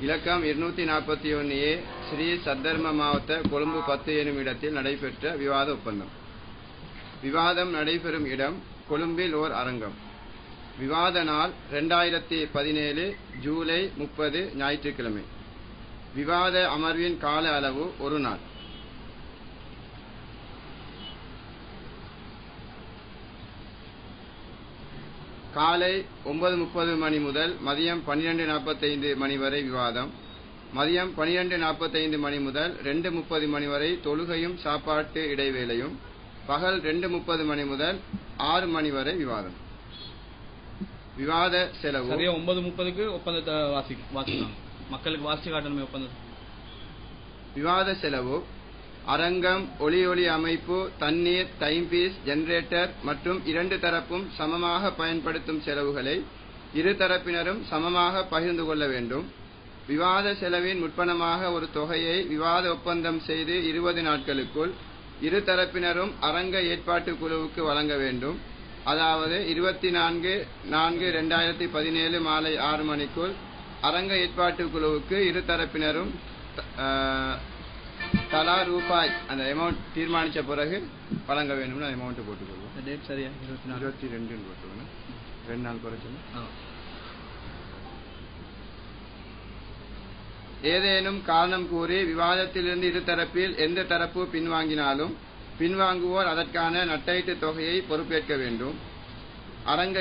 இலக்கம் 241A ஸ்ரீ சத்தர்ம மாவட்ட கொழும்பு 10 எனும் இடத்தில் நடைபெற்ற விவாத ஒப்பந்தம். விவாதம் நடைபெறும் இடம் கொழும்பில் ஓர் அரங்கம். விவாத நாள் 2017 ஜூலை 30 ஞாயிற்றுக்கிழமை. விவாத அமர்வின் கால அளவு 1 நாள். காலை 9:30 மணி முதல் மதியம் 12:45 மணி வரை விவாதம். மதியம் 12:45 மணி முதல் 2:30 மணி வரை தொழுகையும் சாப்பாட்டு இடைவேளையும். பகல் 2:30 மணி முதல் 6 மணி வரை விவாதம். விவாத செலவு சரியா 9:30க்கு ஒப்பந்தத்தை வாசிக்கலாம். மக்களுக்கு வாசிச்சு காட்டணுமே ஒப்பந்தம். விவாத செலவு அரங்கம், ஒளி அமைப்பு, தண்ணீர், டைம்பீஸ், ஜெனரேட்டர் மற்றும் இரண்டு தரப்பும் சமமாக பயன்படுத்தும் செலவுகளை இரு தரப்பினரும் சமமாக பகிர்ந்து கொள்ள வேண்டும். விவாத செலவின் முற்பணமாக ஒரு தொகையை விவாத ஒப்பந்தம் செய்து 20 நாட்களுக்குள் இரு தரப்பினரும் அரங்க ஏற்பாட்டு குழுவுக்கு வழங்க வேண்டும். அதாவது 24/4/2017 மாலை 6 மணிக்குள் அரங்க ஏற்பாட்டு குழுவுக்கு இரு தரப்பினரும் தலா ரூபாய் அந்த அமௌண்ட் தீர்மானித்த பிறகு வழங்க வேண்டும். அமௌண்ட் போட்டுக்கொள்வோம். டேட் சரியா 22 போட்டுக்கணும். 2 நாள் குறைச்சணும். ஏதேனும் காரணம் கூறி விவாதத்திலிருந்து இரு தரப்பில் எந்த தரப்பு பின்வாங்கினாலும் பின்வாங்குவோர் அதற்கான நட்டஈட்டு தொகையை பொறுப்பேற்க வேண்டும். அரங்க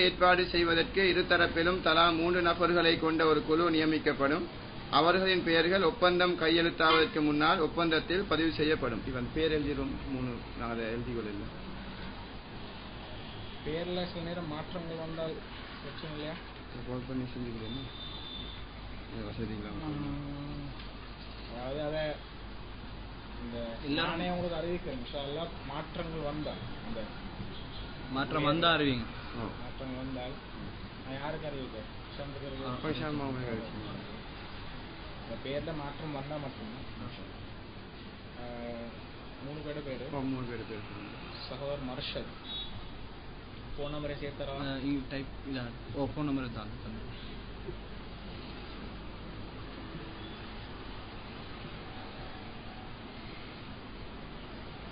ஏற்பாடு செய்வதற்கு இரு தரப்பிலும் தலா 3 நபர்களை கொண்ட ஒரு குழு நியமிக்கப்படும். அவர்களின் பெயர்கள் ஒப்பந்தம் கையெழுத்தாவதற்கு முன்னால் ஒப்பந்தத்தில் பதிவு செய்யப்படும். இவன் பேர் எழுதிடும் 3 நாங்கள் எழுதிக்கொள்ள பேர்ல சில நேரம் மாற்றங்கள் வந்தால் பிரச்சனை இல்லையா? கால் பண்ணி செஞ்சுக்கிறேன் வசதிங்களா? அதாவது அதை இந்த நானே உங்களுக்கு அறிவிக்கிறேன். இன்ஷா அல்லாஹ் மாற்றங்கள் வந்தால் அந்த மாற்றம் வந்தா அறிவிங்க. மாற்றங்கள் வந்தால் நான் யாருக்கு அறிவிக்கிறேன்? இந்த பேர்ல மாற்றம் வந்தா மட்டும்தான் 3 பேர் பேரு சகோதர் மர்ஷத். ஃபோன் நம்பரை சேர்த்தரா? டைப் ஃபோன் நம்பர் தான்.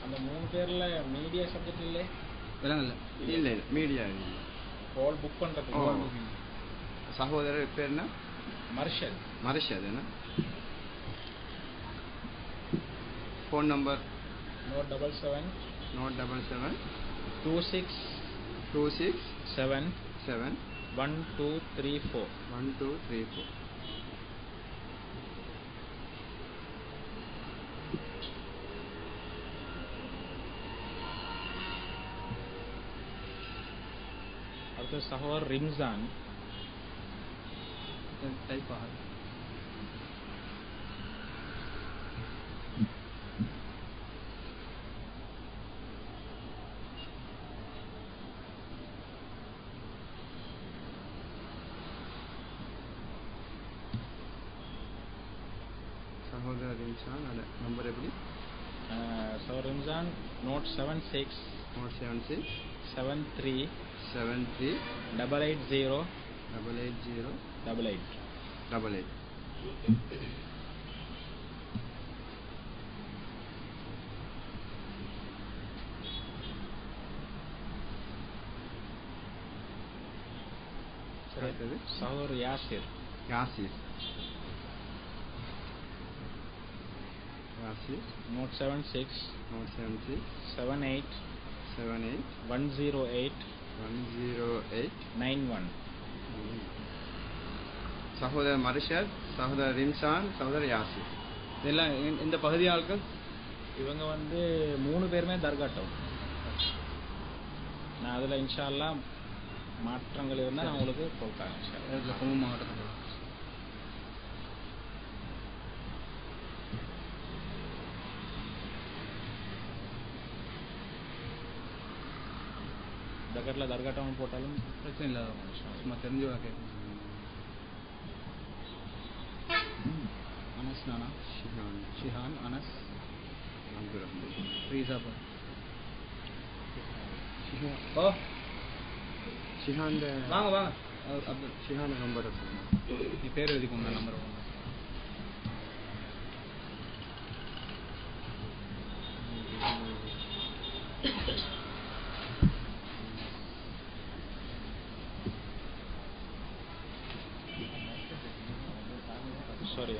அந்த 3 பேர்ல மீடியா சப்ஜெக்ட் இல்லை இல்ல மீடியா ஹால் புக் பண்றது. சகோதரர் பேர் என்ன? மர்ஷத் என்ன? Phone number note 77 26 7 1234 1234. அடுத்து சகோதர் ரிம்சான். டைப் ஆகுது. சகோதரர் ரிம்சான் நம்பர் எப்படி? சகோதர் ரிம்சான் நோட் 76 73 880 88. சகோதர் யாசிர் நோட் 76 78 108 91. சகோதரர் மர்ஷத், சகோதரர் ரிம்சான், சகோதரர் யாசிர். இதெல்லாம் இந்த பகுதி ஆட்கள். இவங்க 3 பேருமே தர்காட்டம். நான் அதில் இன்ஷா அல்லாஹ் மாற்றங்கள் இருந்தால் நான் உங்களுக்கு சொல்கிறேன். கொங்கு மாவட்டத்தில் தர்காட்டில் தர்காட்டம் போட்டாலும் பிரச்சனை இல்லாத சும்மா தெரிஞ்சவங்க கேட்கும். அனஸ் நானா? ஷிஹான் அனஸ் ரீசா பர் ஷிஹான் வாங்க ஷிஹான் நம்பர் நீ பேர் எழுதிக்கோங்க. நம்பர் வாங்க. sorry.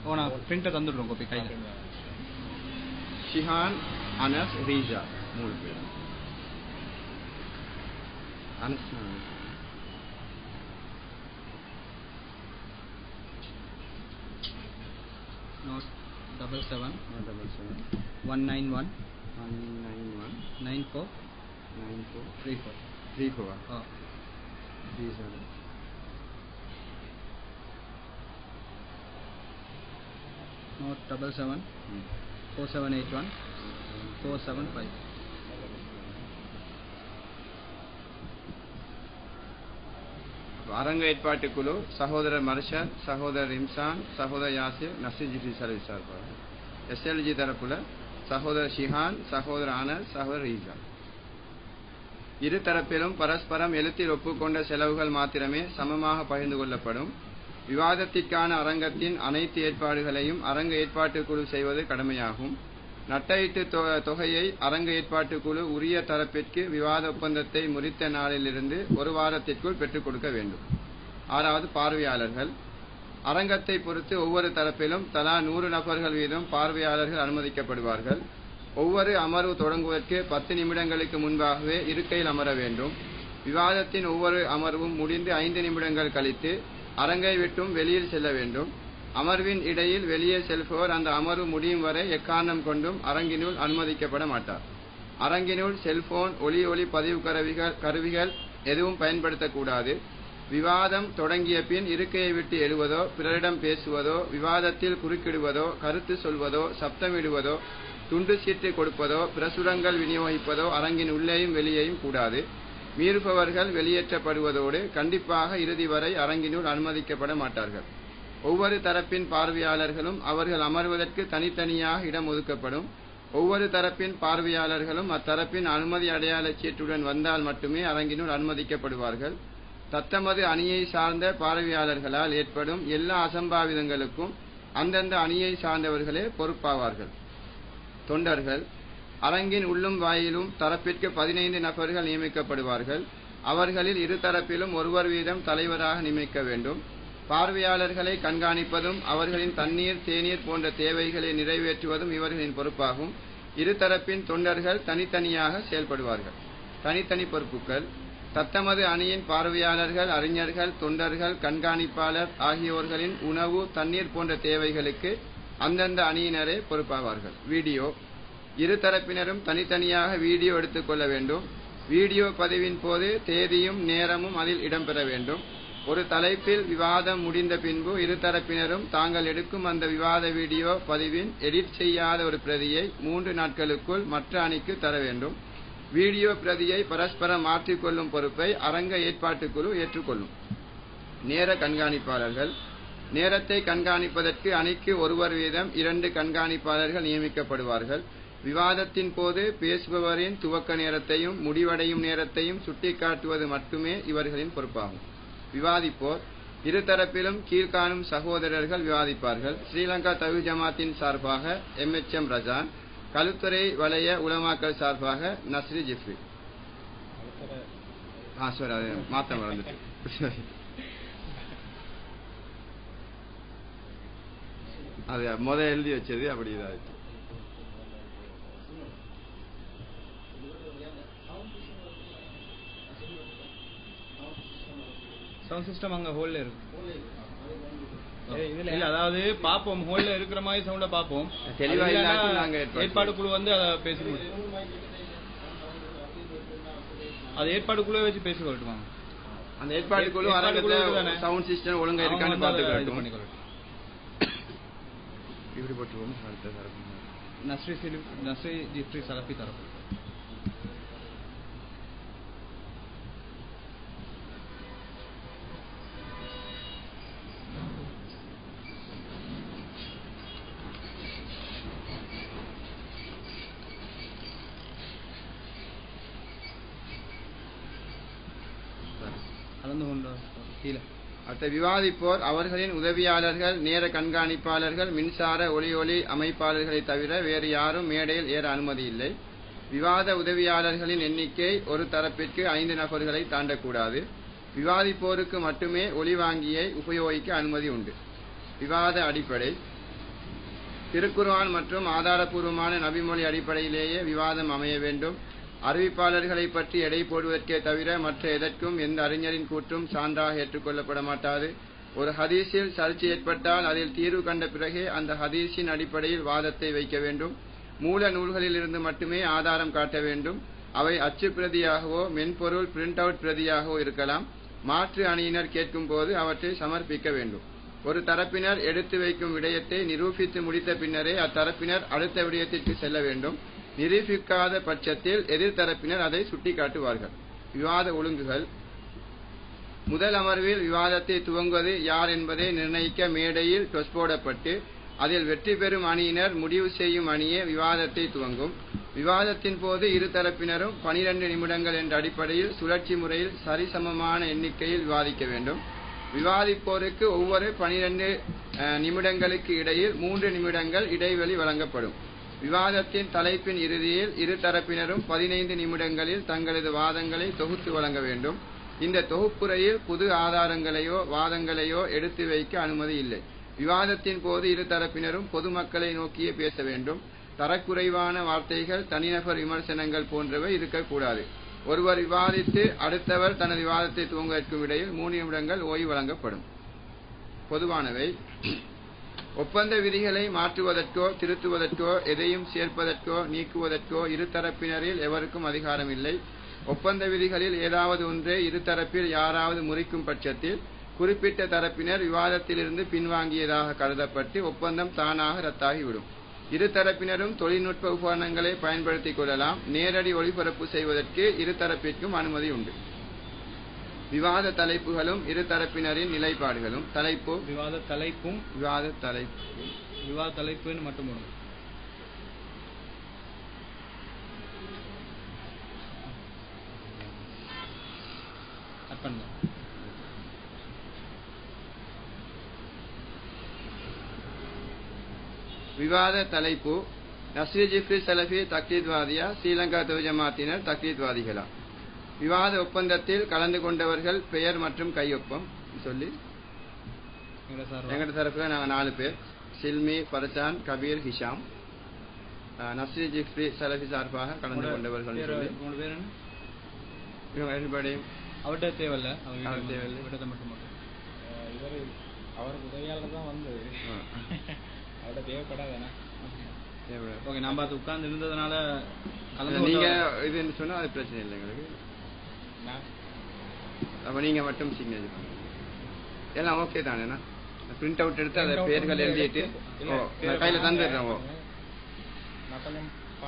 ஓ நான் பிரிண்டை தந்துடுறோம் கோப்பி கையில். ஷிஹான், அனஸ், ரீஜா 3 பேர். Anas note 77 191 94 34 34 37 note 77 4781 475. அரங்க ஏற்பாட்டு குழு சகோதரர் மர்ஷத், சகோதரர் இம்சான், சகோதரர் யாசிர், நசீர் ஜிஃப்ரி சர்வீஸ் சார்பாக. எஸ்எல்ஜி தரப்புல சகோதரர் ஷிஹான், சகோதரர் அனஸ், சகோதரர் ரீஜா. இரு தரப்பிலும் பரஸ்பரம் எழுத்தில் ஒப்புக்கொண்ட செலவுகள் மாத்திரமே சமமாக பகிர்ந்து கொள்ளப்படும். விவாதத்திற்கான அரங்கத்தின் அனைத்து ஏற்பாடுகளையும் அரங்க ஏற்பாட்டு குழு செய்வது கடமையாகும். நட்டஈட்டு தொகையை அரங்க ஏற்பாட்டு குழு உரிய தரப்பிற்கு விவாத ஒப்பந்தத்தை முறித்த நாளிலிருந்து 1 வாரத்திற்குள் பெற்றுக் கொடுக்க வேண்டும். 6வது பார்வையாளர்கள். அரங்கத்தை பொறுத்து ஒவ்வொரு தரப்பிலும் தலா 100 நபர்கள் வீதம் பார்வையாளர்கள் அனுமதிக்கப்படுவார்கள். ஒவ்வொரு அமர்வு தொடங்குவதற்கு 10 நிமிடங்களுக்கு முன்பாகவே இருக்கையில் அமர வேண்டும். விவாதத்தின் ஒவ்வொரு அமர்வும் முடிந்து 5 நிமிடங்கள் கழித்து அரங்கை விட்டும் வெளியில் செல்ல வேண்டும். அமர்வின் இடையில் வெளியே செல்பவர் அந்த அமர்வு முடியும் வரை எக்காரணம் கொண்டும் அரங்கினுள் அனுமதிக்கப்பட மாட்டார். அரங்கினுள் செல்போன், ஒலி பதிவு கருவிகள் எதுவும் பயன்படுத்தக்கூடாது. விவாதம் தொடங்கிய பின் இருக்கையை விட்டு எழுவதோ, பிறரிடம் பேசுவதோ, விவாதத்தில் குறுக்கிடுவதோ, கருத்து சொல்வதோ, சப்தமிடுவதோ, துண்டு சீட்டு கொடுப்பதோ, பிரசுரங்கள் விநியோகிப்பதோ அரங்கின் உள்ளேயும் வெளியேயும் கூடாது. மீறுபவர்கள் வெளியேற்றப்படுவதோடு கண்டிப்பாக இறுதி வரை அரங்கினுள் அனுமதிக்கப்பட மாட்டார்கள். ஒவ்வொரு தரப்பின் பார்வையாளர்களும் அவர்கள் அமர்வதற்கு தனித்தனியாக இடம் ஒதுக்கப்படும். ஒவ்வொரு தரப்பின் பார்வையாளர்களும் அத்தரப்பின் அனுமதி அடையாள சீட்டுடன் வந்தால் மட்டுமே அரங்கினுள் அனுமதிக்கப்படுவார்கள். தத்தமது அணியை சார்ந்த பார்வையாளர்களால் ஏற்படும் எல்லா அசம்பாவிதங்களுக்கும் அந்தந்த அணியை சார்ந்தவர்களே பொறுப்பாவார்கள். தொண்டர்கள். அரங்கின் உள்ளும் வாயிலும் தரப்பிற்கு 15 நபர்கள் நியமிக்கப்படுவார்கள். அவர்களில் இரு தரப்பிலும் ஒருவர் வீதம் தலைவராக நியமிக்க வேண்டும். பார்வையாளர்களை கண்காணிப்பதும் அவர்களின் தண்ணீர், தேநீர் போன்ற தேவைகளை நிறைவேற்றுவதும் இவர்களின் பொறுப்பாகும். இருதரப்பின் தொண்டர்கள் தனித்தனியாக செயல்படுவார்கள். தனித்தனி பொறுப்புகள். தத்தமது அணியின் பார்வையாளர்கள், அறிஞர்கள், தொண்டர்கள், கண்காணிப்பாளர் ஆகியோர்களின் உணவு, தண்ணீர் போன்ற தேவைகளுக்கு அந்தந்த அணியினரே பொறுப்பாவார்கள். வீடியோ. இருதரப்பினரும் தனித்தனியாக வீடியோ எடுத்துக்கொள்ள வேண்டும். வீடியோ பதிவின் போது தேதியும் நேரமும் அதில் இடம்பெற வேண்டும். ஒரு தலைப்பில் விவாதம் முடிந்த பின்பு இருதரப்பினரும் தாங்கள் எடுக்கும் அந்த விவாத வீடியோ பதிவின் எடிட் செய்யாத ஒரு பிரதியை 3 நாட்களுக்குள் மற்ற அணிக்கு தர வேண்டும். வீடியோ பிரதியை பரஸ்பரம் மாற்றிக்கொள்ளும் பொறுப்பை அரங்க ஏற்பாட்டுக்குழு ஏற்றுக்கொள்ளும். நேர கண்காணிப்பாளர்கள். நேரத்தை கண்காணிப்பதற்கு அணிக்கு ஒருவர் வீதம் 2 கண்காணிப்பாளர்கள் நியமிக்கப்படுவார்கள். விவாதத்தின் போது பேசுபவரின் துவக்க நேரத்தையும் முடிவடையும் நேரத்தையும் சுட்டிக்காட்டுவது மட்டுமே இவர்களின் பொறுப்பாகும். விவாதிப்போர். இருதரப்பிலும் கீழ்காணும் சகோதரர்கள் விவாதிப்பார்கள். ஸ்ரீலங்கா தவ்ஹீத் ஜமாத்தின் சார்பாக MHM ரஜான், களுத்துறை வலய உலமாக்கள் சார்பாக நஸ்ரி ஜிஃப்ரி. மாத்தம் வந்துட்டு அது முதல் எழுதி வச்சது அப்படி இதாச்சு. சவுண்ட் சிஸ்டம் அங்க ஹோல்ல இருக்கு. இல்ல அதாவது பாப்போம், ஹோல்ல இருக்கிற மாதிரி சவுண்ட பாப்போம். தெளிவா இல்லாட்டி நாங்க ஏற்பாடு குழு வந்து அத பேச முடியும். அது ஏற்பாடு குழுவை வச்சு பேச வரட்டுமா? அந்த ஏற்பாடு குழு அரங்கத்துல சவுண்ட் சிஸ்டம் ஒழுங்கா இருக்கான்னு பாத்துக்கலாம். இப்படி போட்டுவோம். அடுத்த தரப்பு நஸ்ரி ஜிஃப்ரி சலஃபி தரப்பு. அடுத்த விவாதிப்போர் அவர்களின் உதவியாளர்கள், நேர கண்காணிப்பாளர்கள், மின்சார ஒளி அமைப்பாளர்களை தவிர வேறு யாரும் மேடையில் ஏற அனுமதி இல்லை. விவாத உதவியாளர்களின் எண்ணிக்கை ஒரு தரப்பிற்கு 5 நபர்களை தாண்டக்கூடாது. விவாதிப்போருக்கு மட்டுமே ஒலிவாங்கியை உபயோகிக்க அனுமதி உண்டு. விவாத அடிப்படை. திருக்குர்ஆன் மற்றும் ஆதாரபூர்வமான நபிமொழி அடிப்படையிலேயே விவாதம் அமைய வேண்டும். அறிவிப்பாளர்களை பற்றி எடை போடுவதற்கே தவிர மற்ற எதற்கும் எந்த அறிஞரின் கூற்றும் சான்றாக ஏற்றுக்கொள்ளப்பட மாட்டாது. ஒரு ஹதீஸில் சர்ச்சை ஏற்பட்டால் அதில் தீர்வு கண்ட பிறகே அந்த ஹதீஸின் அடிப்படையில் வாதத்தை வைக்க வேண்டும். மூல நூல்களிலிருந்து மட்டுமே ஆதாரம் காட்ட வேண்டும். அவை அச்சு பிரதியாகவோ மென்பொருள் பிரிண்ட் அவுட் பிரதியாகவோ இருக்கலாம். மாற்று அணியினர் கேட்கும் போது அவற்றை சமர்ப்பிக்க வேண்டும். ஒரு தரப்பினர் எடுத்து வைக்கும் விடயத்தை நிரூபித்து முடித்த பின்னரே அத்தரப்பினர் அடுத்த விடயத்திற்கு செல்ல வேண்டும். நிரூபிக்காத பட்சத்தில் எதிர்த்தரப்பினர் அதை சுட்டிக்காட்டுவார்கள். விவாத ஒழுங்குகள். முதல் அமர்வில் விவாதத்தை துவங்குவது யார் என்பதை நிர்ணயிக்க மேடையில் டொஸ் போடப்பட்டு அதில் வெற்றி பெறும் அணியினர் முடிவு செய்யும் அணியே விவாதத்தை துவங்கும். விவாதத்தின் போது இரு தரப்பினரும் 12 நிமிடங்கள் என்ற அடிப்படையில் சுழற்சி முறையில் சரிசமமான எண்ணிக்கையில் விவாதிக்க வேண்டும். விவாதிப்போருக்கு ஒவ்வொரு 12 நிமிடங்களுக்கு இடையில் 3 நிமிடங்கள் இடைவெளி வழங்கப்படும். விவாதத்தின் தலைப்பின் இறுதியில் இரு தரப்பினரும் 15 நிமிடங்களில் தங்களது வாதங்களை தொகுத்து வழங்க வேண்டும். இந்த தொகுப்புரையில் புது ஆதாரங்களையோ வாதங்களையோ எடுத்து வைக்க அனுமதி இல்லை. விவாதத்தின் போது இரு தரப்பினரும் பொதுமக்களை நோக்கியே பேச வேண்டும். தரக்குறைவான வார்த்தைகள், தனிநபர் விமர்சனங்கள் போன்றவை இருக்கக்கூடாது. ஒருவர் விவாதித்து அடுத்தவர் தனது விவாதத்தை துவங்குவதற்கும் இடையில் 3 நிமிடங்கள் ஓய்வு வழங்கப்படும். பொதுவானவை. ஒப்பந்த விதிகளை மாற்றுவதற்கோ திருத்துவதற்கோ எதையும் சேர்ப்பதற்கோ நீக்குவதற்கோ இருதரப்பினரில் எவருக்கும் அதிகாரம் இல்லை. ஒப்பந்த விதிகளில் ஏதாவது ஒன்றை இருதரப்பில் யாராவது முறிக்கும் பட்சத்தில் குறிப்பிட்ட தரப்பினர் விவாதத்திலிருந்து பின்வாங்கியதாக கருதப்பட்டு ஒப்பந்தம் தானாக ரத்தாகிவிடும். இருதரப்பினரும் தொழில்நுட்ப உபகரணங்களை பயன்படுத்திக் கொள்ளலாம். நேரடி ஒளிபரப்பு செய்வதற்கு இருதரப்பிற்கும் அனுமதி உண்டு. விவாத தலைப்புகளும் இருதரப்பினரின் நிலைப்பாடுகளும். தலைப்பு விவாத தலைப்பும் விவாத தலைப்பு விவாத தலைப்புன்னு மட்டும் வரும். விவாத தலைப்பு நஸ்ரி ஜிப்ரி சலஃபி தக்லீத்வாதியா, ஸ்ரீலங்கா ஜமாத்தினர் தக்லீத்வாதிகளா? விவாத ஒப்பந்தத்தில் கலந்து கொண்டவர்கள் பெயர் மற்றும் கையொப்பம் சொல்லி. எங்கட தரப்புல நாங்கள் 4 பேர். சில்மி, ஃபர்சான், கபீர், ஹிஷாம். நஸ்ரி ஜிப்ரி சலஃபி சார்பாக கலந்து கொண்டவர்கள் சொல்லி. அவர்கிட்ட தேவையில்லை, அவருக்கு உதவியாளர் தான் வந்து அவர்கிட்ட தேவைப்படாதானே. ஓகே, நம்ம அது உட்கார்ந்து இருந்ததுனால நீங்க இது சொன்னா அது பிரச்சனை இல்லை எங்களுக்கு. அப்ப நீங்க மட்டும் சிக்னேச்சர் பண்ணுங்க. எல்லாம் ஓகே தானேண்ணா? பிரிண்ட் அவுட் எடுத்து அதை பேர்கள் எழுதிட்டு கையில தந்துடுறோம்.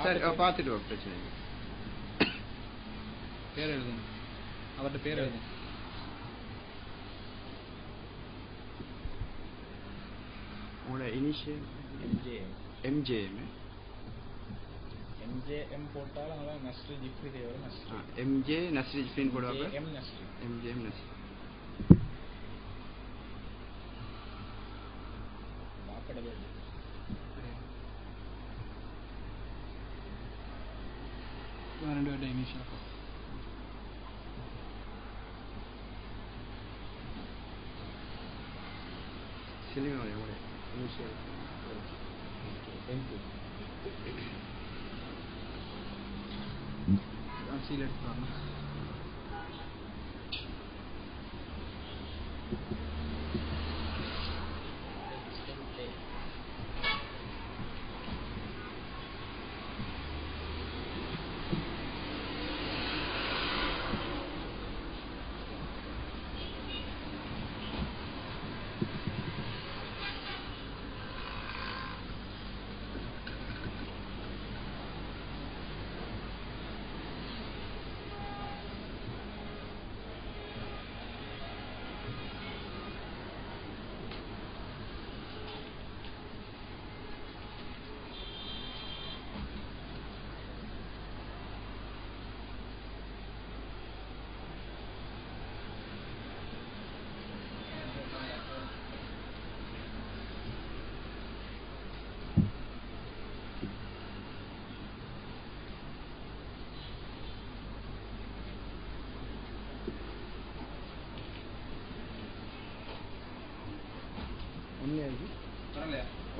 சரி, பார்த்துட்டு பிரச்சனை இல்லை. பேர் எழுதுங்க, அவர்கிட்ட பேர் எழுதுங்க. உங்களோட இனிஷியல் எம்ஜேஎம் போட்டாலும் அதான் நஸ்ரி ஜிப்ரி தேவை. எம்ஜே நஸ்ரி ஜிப்ரின்னு போடுவாங்க. எம்ஜேஎம் நஸ்ரி. ரெண்டு பேர்ட்ட இனிஷியல் சிலிமோட இனிஷியல் சீல் எடுத்துவாங்க.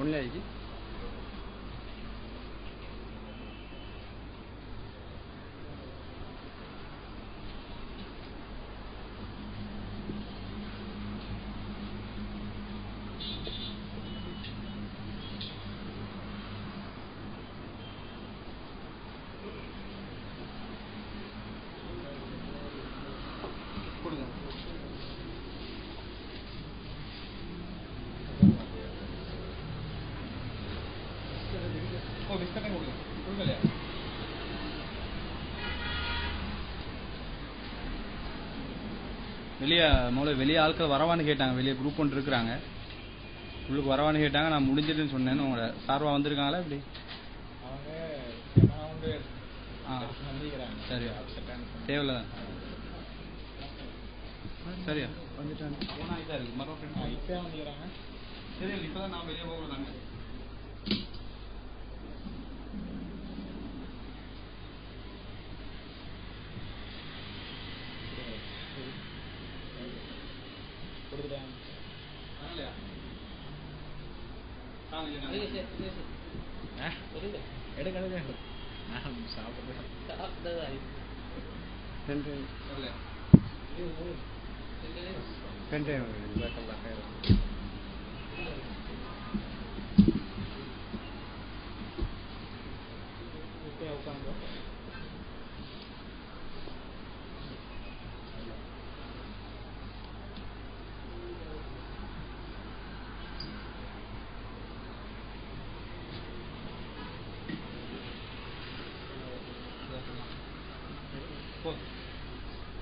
ஒன்லே ஆகி பிஸ்கட்டை கொடுக்கலையா? வெளியே ஆட்கள் வரவான்னு கேட்டாங்க. வெளியே குரூப் ஒன்று இருக்கிறாங்க, உள்ளுக்கு வரவான்னு கேட்டாங்க. நான் முடிஞ்சிட்டுன்னு சொன்னேன்னு. உங்களோட சார்பா வந்திருக்காங்களா இப்படி? சரியா தேவையில்ல தான். சரியா வந்துட்டாங்க. சரி இப்போதான் நான் வெளியே போகிறதாங்க.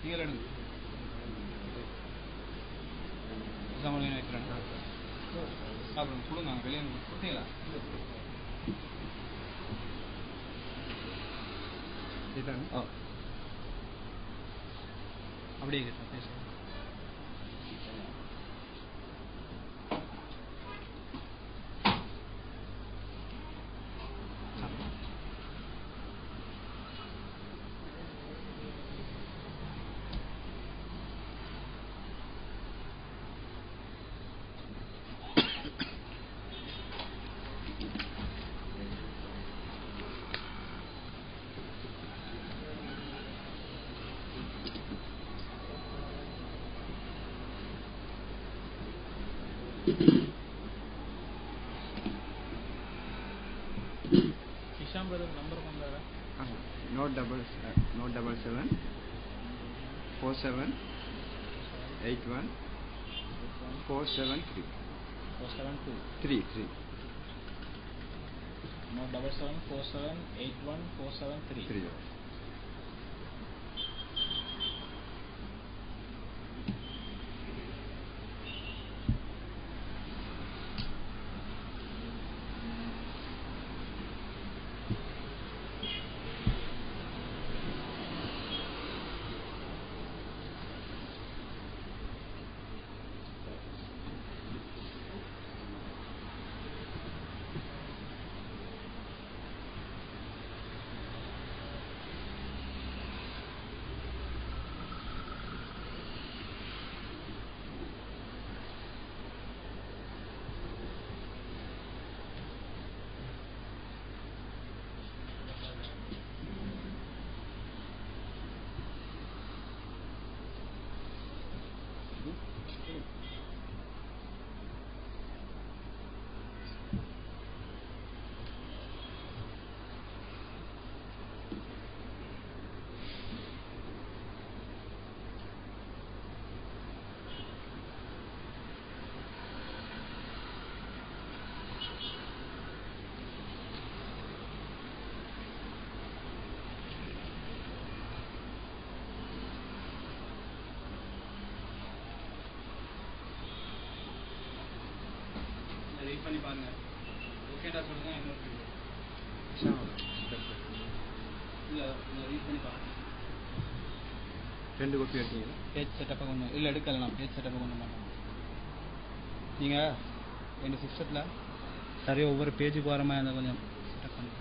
நீங்கள் எடுங்க. வைக்கிறேன் சாப்பிடுங்க. கொடுங்க வெளியே கொடுத்தீங்களா? அப்படியே பேசுங்க. Note 77 47 81 473 3 Note 77 47 81 473 3. ரீட் பண்ணி பாருங்க. ஓகேடா சொல்லுங்க. இல்லை ரீட் பண்ணி பாருங்க. 2 காப்பி எடுத்தீங்களா? பேஜ் செட்டப்பை கொஞ்சம் இல்லை எடுக்கல. நான் பேஜ் செட்டப்பை கொஞ்சம் மாட்டேன். நீங்கள் எங்கள் சிஸ்டத்தில் சரியாக ஒவ்வொரு பேஜுக்கு வர மாதிரி இருந்தால் கொஞ்சம் செட்டப் பண்ணி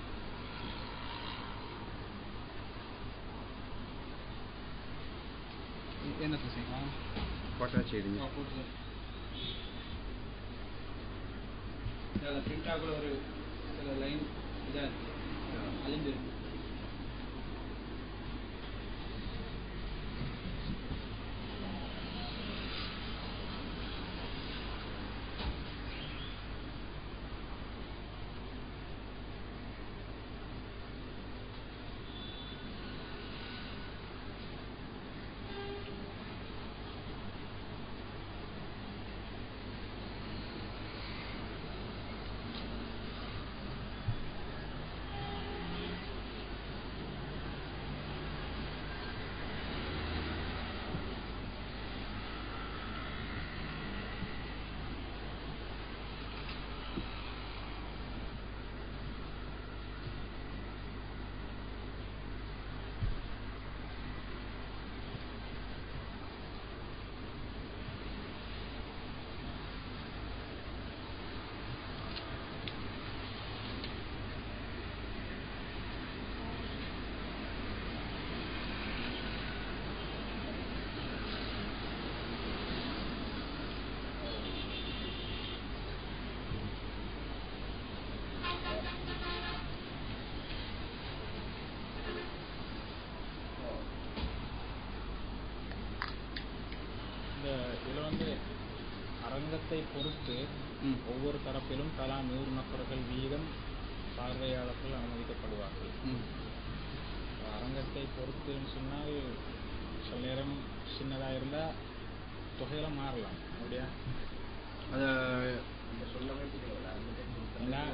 என்ன சொல்லுங்க. போட்டா சரிங்க. போட்டு பிரிண்டாக கூட ஒரு சில லைன் இதாக அழிஞ்சு இருக்கு. அரங்கத்தை பொறுத்து ம். ஒவ்வொரு தரப்பிலும் தலா 100 நபர்கள் வீதம் பார்வையாளர்கள் அனுமதிக்கப்படுவார்கள். ம். அரங்கத்தை பொறுத்துன்னு சொன்னால் சில நேரம் சின்னதா இருந்தா தொகையெல்லாம் மாறலாம். அப்படியா? அது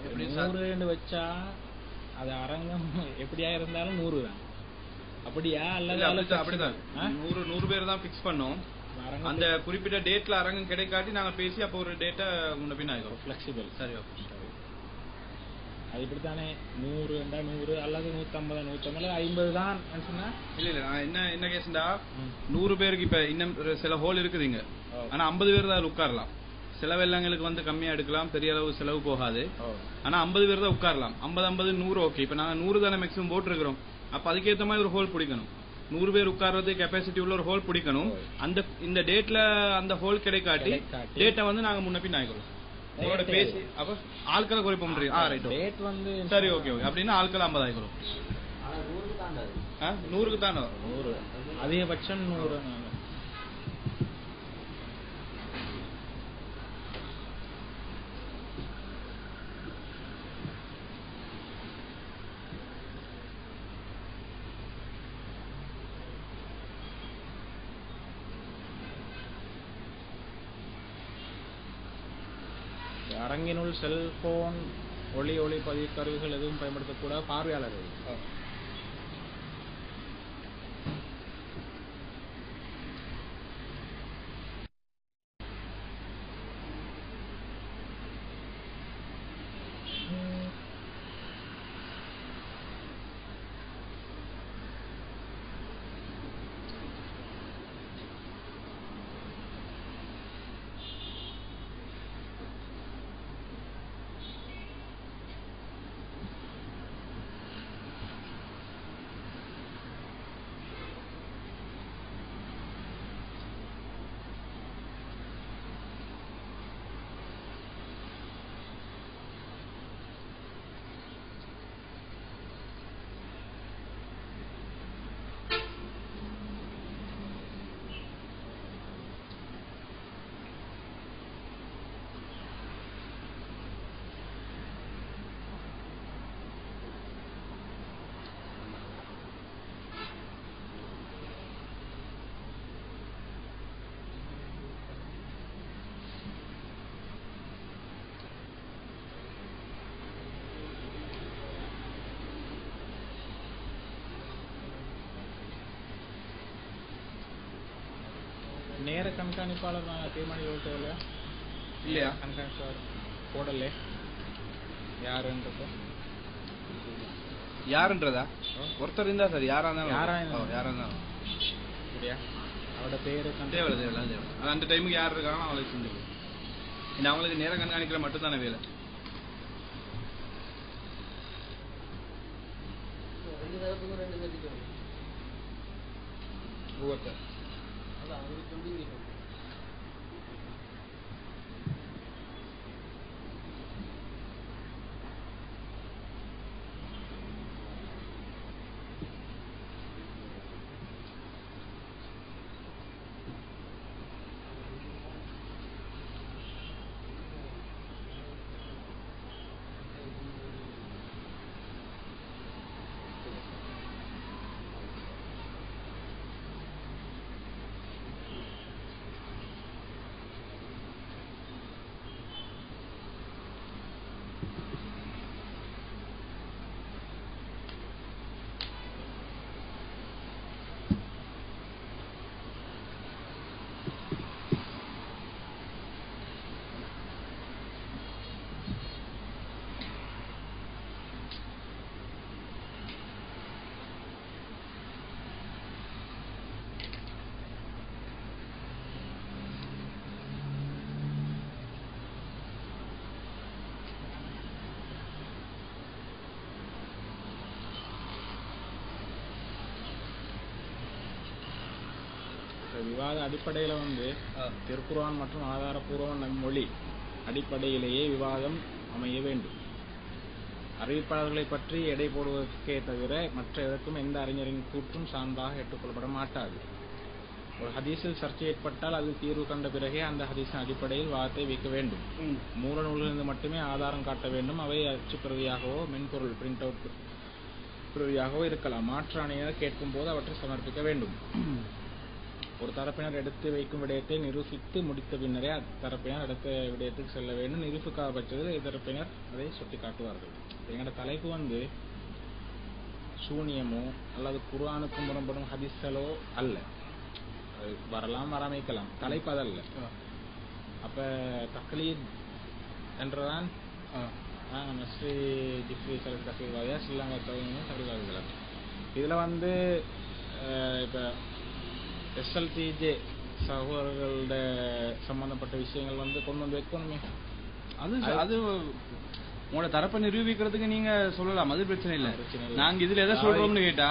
எப்படி சார்? 100 வச்சா அது அரங்கம் எப்படியா இருந்தாலும் 100 தான். அப்படியா? இல்ல, அப்படிதான் 100 பேர் தான் பிக்ஸ் பண்ணோம். அந்த குறிப்பிட்ட டேட்ல அரங்கம் கிடைக்காட்டி நாங்க பேசி அப்போ ஒரு டேட்டா முன்ன பின்ன ஆயிடும். ஃபிளெக்சிபிள். சரி, ஓகே. அது இப்படித்தானே 100 100 அல்லது 150 150 தான் சொன்னா. இல்ல நான் என்ன கேஸ்டா 100 பேருக்கு இப்ப இன்னும் சில ஹோல் இருக்குதுங்க. ஆனா 50 பேர் தான் உட்காரலாம். செலவெல்லாங்களுக்கு வந்து கம்மியா எடுக்கலாம், பெரிய அளவு செலவு போகாது. ஆனா 50 பேர் தான் உட்காரலாம். 50 100 ஓகே. இப்ப நாங்க 100 தானே மேக்ஸிமம் போட்டுருக்கிறோம். அப்ப அதுக்கேற்ற மாதிரி ஒரு ஹோல் பிடிக்கணும். 100 பேர் உட்கார்றது கெப்பாசிட்டி உள்ள ஒரு ஹோல் பிடிக்கணும். இந்த டேட்ல அந்த ஹோல் கிடைக்காட்டி டேட்டை வந்து நாங்க முன்ன பின் ஆகிக்கிறோம். உங்களோட பேசி அப்ப ஆட்களை குறைப்போம். ரைட் வந்து சரி, ஓகே ஓகே. அப்படின்னா ஆட்கள் 50 ஆகிக்கிறோம். 100க்கு தானே 100 அதிகபட்சம் 100. அரங்கினுள் செல்போன் ஒளி பதிவு கருவிகள் எதுவும் பயன்படுத்தக்கூடாது. பார்வையாளர்கள் நேர கண்காணிப்பாளர் தீர்மானிக்க இல்லையா? இல்லையா? கண்காணிப்பாளர் போடலே யாருன்றதா ஒருத்தர் இருந்தா சரி. யாரா இருந்தாலும் இல்லையா? அவரோட பேரு தேவை. அந்த டைமுக்கு யார் இருக்காங்களோ அவங்களுக்கு செஞ்சு அவங்களுக்கு நேரம் கண்காணிக்கிற மட்டும் தானே வேலை. ஒவ்வொருத்தர் விவாத அடிப்படையில வந்து திருக்குர்ஆன் மற்றும் ஆதாரபூர்வ மொழி அடிப்படையிலேயே விவாதம் அமைய வேண்டும். அறிவிப்பாளர்களை பற்றி எடை போடுவதற்கே தவிர மற்ற எதற்கும் எந்த அறிஞரின் கூற்றும் சான்றாக ஏற்றுக்கொள்ளப்பட மாட்டாது. ஒரு ஹதீஸில் சர்ச்சை ஏற்பட்டால் அது தீர்வு கண்ட பிறகே அந்த ஹதீஸின் அடிப்படையில் வாதத்தை வைக்க வேண்டும். மூல நூலிலிருந்து மட்டுமே ஆதாரம் காட்ட வேண்டும். அவை அச்சு பிரதியாகவோ மென்பொருள் பிரிண்ட் அவுட் பிரதியாகவோ இருக்கலாம். மாற்று ஆணையாக கேட்கும் போது அவற்றை சமர்ப்பிக்க வேண்டும். ஒரு தரப்பினர் எடுத்து வைக்கும் விடயத்தை நிரூபித்து முடித்த பின்னரே அத்தரப்பினர் அடுத்த விடயத்துக்கு செல்ல வேண்டும். நிரூபிக்காத பட்சத்தில் எதிர்ப்பினர் அதை சுட்டி காட்டுவார்கள். எங்களோட தலைப்பு சூனியமோ அல்லது குர்ஆனுக்கு முரண்படும் ஹதீஸ்களோ அல்ல. அது வரலாம், வராமைக்கலாம். தலைப்பு அதல்ல. அப்ப தக்லீத் என்றதான் நஸ்ரி ஜிப்ரி தக்லீத்வாதியா ஸ்ரீலங்கா தக்லீத்வாதிகள். இதுல இப்ப எஸ்எல்டிஜே சகோதரர்களோட சம்பந்தப்பட்ட விஷயங்கள் கொண்டு வைக்கணுமே. அது உங்களோட தரப்பை நிரூபிக்கிறதுக்கு நீங்க சொல்லலாம், அது பிரச்சனை இல்ல. நாங்க இதுல எதை சொல்றோம்னு கேட்டா,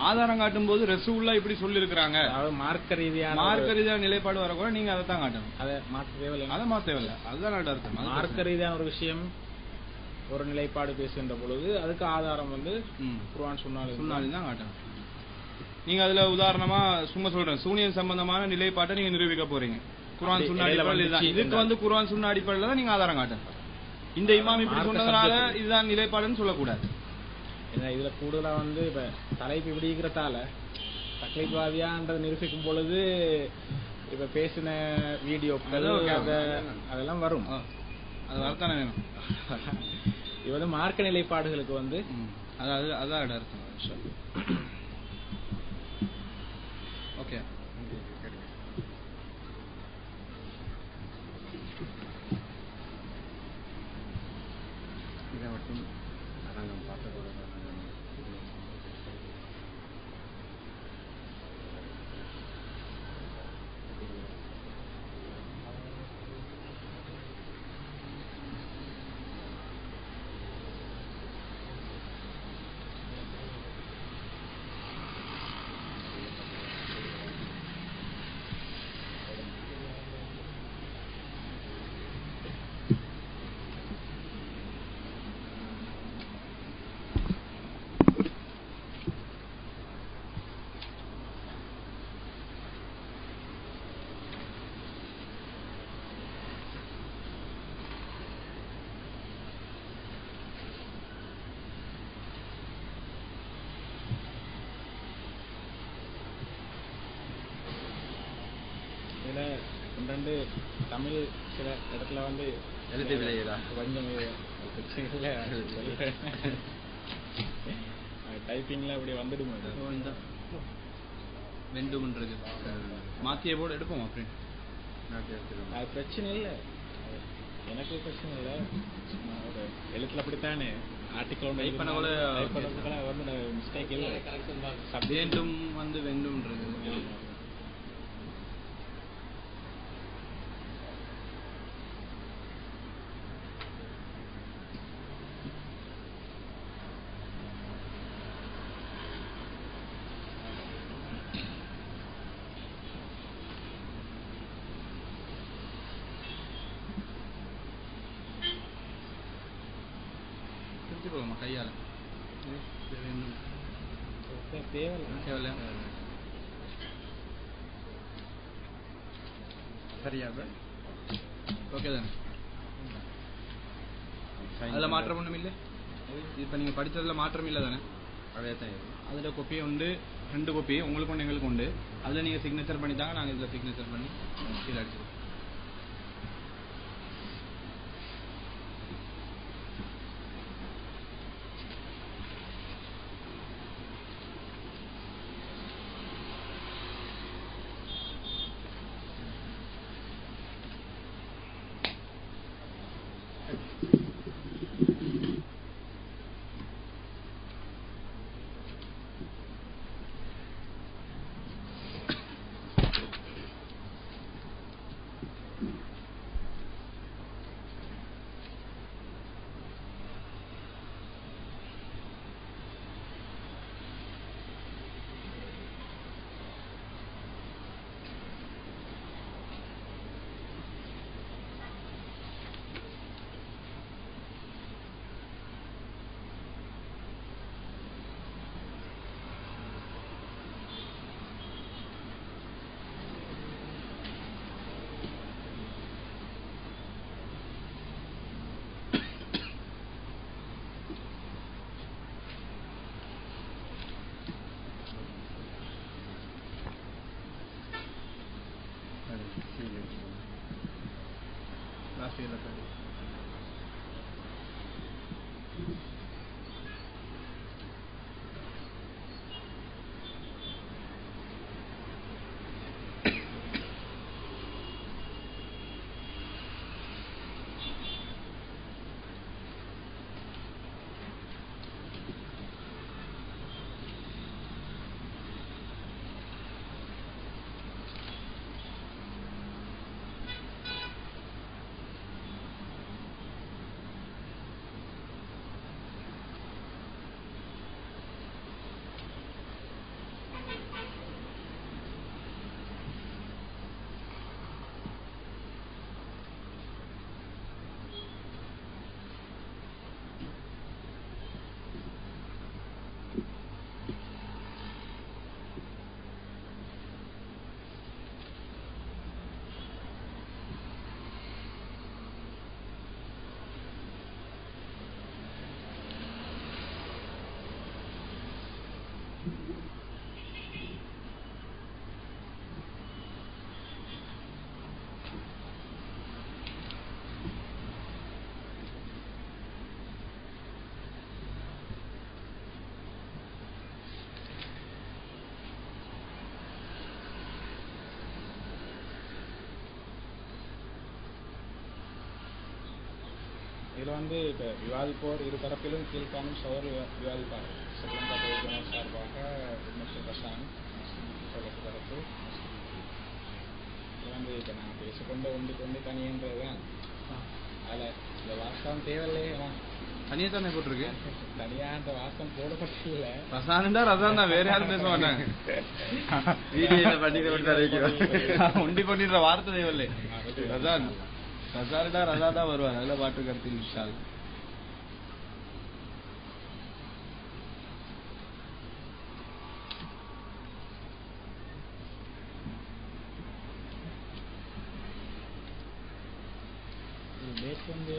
ஆதாரம் காட்டும் போது ரசூலுல்லா இப்படி சொல்லி இருக்கிறாங்க, மார்க்க ரீதியான நிலைப்பாடு வரக்கூட நீங்க அதை தான் காட்டணும். அதை மாற்ற தேவையில்லை. அதை மாற்ற தேவையில்லை. அதுதான் அர்த்தம். மார்க்க ரீதியான ஒரு விஷயம் ஒரு நிலைப்பாடு பேசுகின்ற பொழுது அதுக்கு ஆதாரம் குர்ஆன் சுன்னாலின் தான் காட்டணும். நீங்க அதுல உதாரணமா சும்மா சொல்றேன், சூனியன் சம்பந்தமான நிலைப்பாட்டை நீங்க நிரூபிக்க போறீங்க. குர்ஆன் சுன்னா அடிப்படையில் இதுக்கு குர்ஆன் சுன்னா அடிப்படையில் தான் நீங்க ஆதாரம் காட்டணும். இந்த இமாம் இப்படி சொன்னதுனால இதுதான் நிலைப்பாடுன்னு சொல்லக்கூடாது. இதுல கூடுதலா இப்ப தலைப்பு இப்படி இருக்கிறதால தக்லீத்வாதியான்றதை நிரூபிக்கும் பொழுது இப்ப பேசின வீடியோக்கள் அதெல்லாம் வரும். அது வரத்தானே வேணும். இது மார்க்க நிலைப்பாடுகளுக்கு அதாவது அதான் அர்த்தம். ஓகே. இதை மட்டும் அரங்கம் பார்த்துக்கொள்ள ரெண்டு தமிழ் சில இடத்துல எழுத்து விளையுதா கொஞ்சம் டைப்பிங்ல அப்படி வந்துடுமா? வெண்டும்ன்றது மாத்திய போர்டு எடுப்போம். அப்படி அது பிரச்சனை இல்லை, எனக்கு பிரச்சனை இல்லை. ஒரு எழுத்துல அப்படித்தானே ஆர்டிக்கல் டைப் பண்ண மிஸ்டேக் இல்லை. வேண்டும் வெண்டும்ன்றது கையால தேவையில்லை. சரியா? ஓகே தானே? அதுல மாற்றம் ஒண்ணும் இல்லை. இப்ப நீங்க படிச்சதுல மாற்றம் இல்லை தானே? அதுல கொப்பி உண்டு, 2 கொப்பி உங்களுக்கு ஒன்று எங்களுக்கு உண்டு. அதுல நீங்க சிக்னேச்சர் பண்ணித்தாங்க, நாங்க இதுல சிக்னேச்சர் பண்ணி கீழே அடிச்சிருக்கோம். இதுல வந்து இப்ப விவாதிப்போர் இரு தரப்பிலும் கீழ்காணும் சவர் விவாதிப்பார். ஸ்ரீலங்கா பொதுஜன சார்பாக மிஸ்டர் பிரசாந்த் தரப்பு. இது வந்து இப்ப நான் பேசிக்கொண்டு ஒன்று தனியன்றதுதான். அதுல இந்த வாசம் தேவையில்லையே, தனியா தானே போட்டிருக்கு. தனியா அந்த வாசம் போடப்பட்டில்ல. ரசானண்டா ரசான் தான், வேற யாரும் பேச மாட்டாங்க. ஒண்டி பண்ணிடுற வார்த்தை தேவையில்லை. ரசான் ரசான்டா ரசா தான் வருவார். அதில் பாட்டு கருத்து விஷால். டேட் வந்து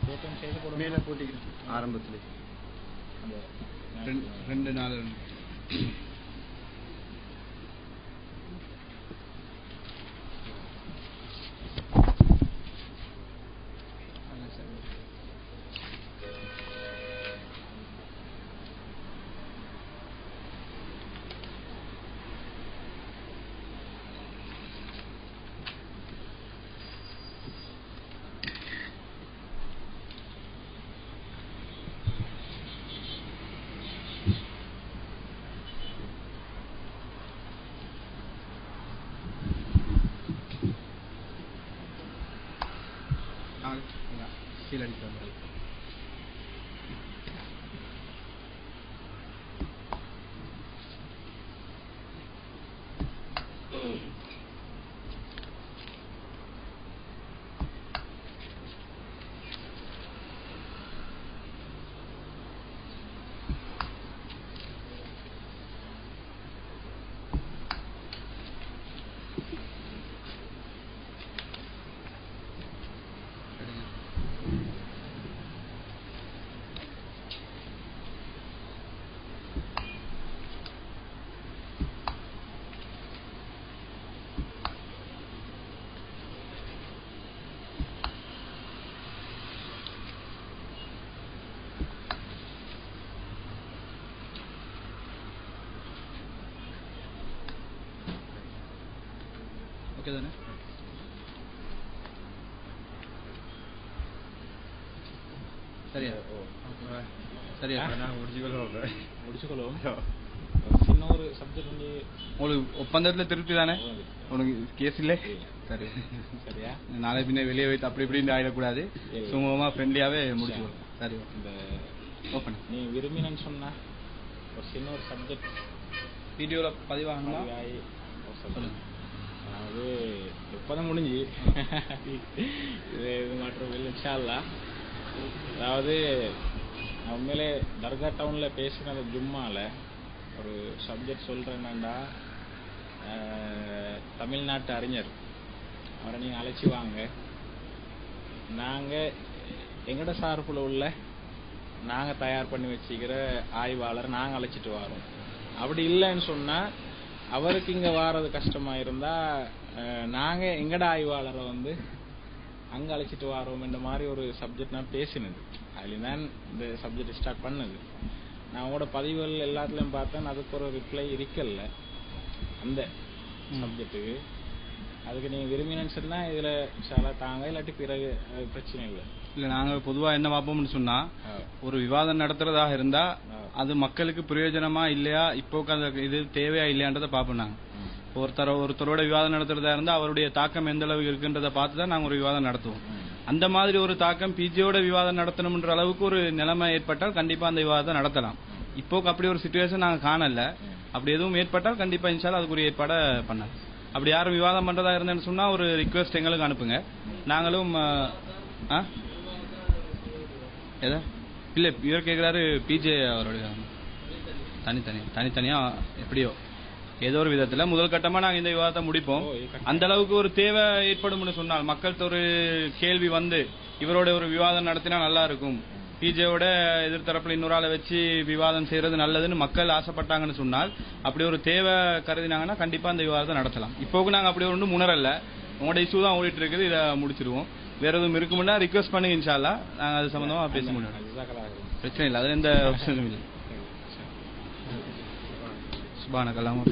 டேட்டம் செய்து போட மேலே போட்டிக்கிறேன் ஆரம்பத்தில் 2 நாள். கீழே அடிக்கிறாங்க. ஓகே தானே? சரியா? சரியா? நான் முடிச்சுக்கொள்வோம். சின்ன ஒரு சப்ஜெக்ட் வந்து உங்களுக்கு ஒப்பந்தத்தில் திருப்தி தானே? உனக்கு கேஸ் இல்லை? சரி சரியா? நாளை பின்ன வெளியே வைத்து அப்படி இப்படின்னு ஆகிடக்கூடாது. சுமூகமாக ஃப்ரெண்ட்லியாகவே முடிச்சுக்கணும். சரி, இந்த ஓப்பன். நீ விரும்பினு சொன்னா ஒரு சின்ன ஒரு சப்ஜெக்ட் வீடியோவில் பதிவாகணுமா? அதாவது ஒப்பந்தம் முடிஞ்சு இது மாற்றம் இல்லை இன்ஷா அல்லாஹ். அதாவது நான் உண்மையிலே தர்கா டவுன்ல பேசின ஜும்மால ஒரு சப்ஜெக்ட் சொல்றேன்னாண்டா, தமிழ்நாட்டு அறிஞர் அவரை நீங்க அழைச்சி வாங்க, நாங்க எங்கட சார்பில் உள்ள நாங்க தயார் பண்ணி வச்சுக்கிற ஆய்வாளர் நாங்க அழைச்சிட்டு வரோம். அப்படி இல்லைன்னு சொன்னா அவருக்கு இங்க வாரது கஷ்டமா இருந்தா நாங்க எங்கட ஆய்வாளரை வந்து அங்க அழைச்சிட்டு வரோம் இந்த மாதிரி ஒரு சப்ஜெக்ட் நான் பேசினது. அதுல தான் இந்த சப்ஜெக்ட் ஸ்டார்ட் பண்ணது. நான் உங்களோட பதிவுகள் எல்லாத்துலயும் பார்த்தேன், அதுக்கு ஒரு ரிப்ளை இருக்கல அந்த சப்ஜெக்ட்டுக்கு. அதுக்கு நீங்க விரும்பினு சொன்னா இதுல சாலா தாங்க, இல்லாட்டி பிறகு பிரச்சனை இல்லை. இல்ல நாங்க பொதுவா என்ன பார்ப்போம்னு சொன்னா, ஒரு விவாதம் நடத்துறதாக இருந்தா அது மக்களுக்கு பிரயோஜனமா இல்லையா, இப்போ இது தேவையா இல்லையான்றதை பார்ப்போம். நாங்க ஒருத்தரோட விவாதம் நடத்துறதா இருந்தா அவருடைய தாக்கம் எந்த அளவுக்கு இருக்குன்றதை பார்த்து தான் நாங்க ஒரு விவாதம் நடத்துவோம். அந்த மாதிரி ஒரு தாக்கம் பிஜேயோட விவாதம் நடத்தணும்ன்ற அளவுக்கு ஒரு நிலைமை ஏற்பட்டால் கண்டிப்பா அந்த விவாதத்தை நடத்தலாம். இப்போ அப்படி ஒரு சிச்சுவேஷன் நாங்க காணல. அப்படி எதுவும் ஏற்பட்டால் கண்டிப்பா இன்ஷால்லா அதுக்குரிய ஏற்பாடை பண்ணலாம். அப்படி யாரும் விவாதம் பண்றதா இருந்தேன்னு சொன்னா ஒரு ரிக்வெஸ்ட் எங்களுக்கு அனுப்புங்க. நாங்களும் ஏதா இல்ல இவர் கேட்கிறாரு பிஜே அவருடைய தனித்தனியா எப்படியோ ஏதோ ஒரு விதத்துல முதல் கட்டமா நாங்க இந்த விவாதத்தை முடிப்போம். அந்த அளவுக்கு ஒரு தேவை ஏற்படும் சொன்னால் மக்கள்கிட்ட ஒரு கேள்வி வந்து இவரோட ஒரு விவாதம் நடத்தினா நல்லா இருக்கும், பிஜேவோட எதிர்த்தரப்புல இன்னொரு ஆளை வச்சு விவாதம் செய்யறது நல்லதுன்னு மக்கள் ஆசைப்பட்டாங்கன்னு சொன்னால், அப்படி ஒரு தேவை கருதினாங்கன்னா கண்டிப்பா அந்த விவாதத்தை நடத்தலாம். இப்போக்கு நாங்க அப்படி ஒன்றும் உணரல. உங்களோட இஷ்யூ தான் ஓடிட்டு இருக்குது, இதை முடிச்சிருவோம். வேற எதுவும் இருக்குமுன்னா ரிக்வெஸ்ட் பண்ணுங்க, இன்ஷால்லா நாங்க அது சம்பந்தமா பேச முடியும். பிரச்சனை இல்லை, அதுல எந்த பிரச்சனையும் இல்லை. சுபானக்கல்லாம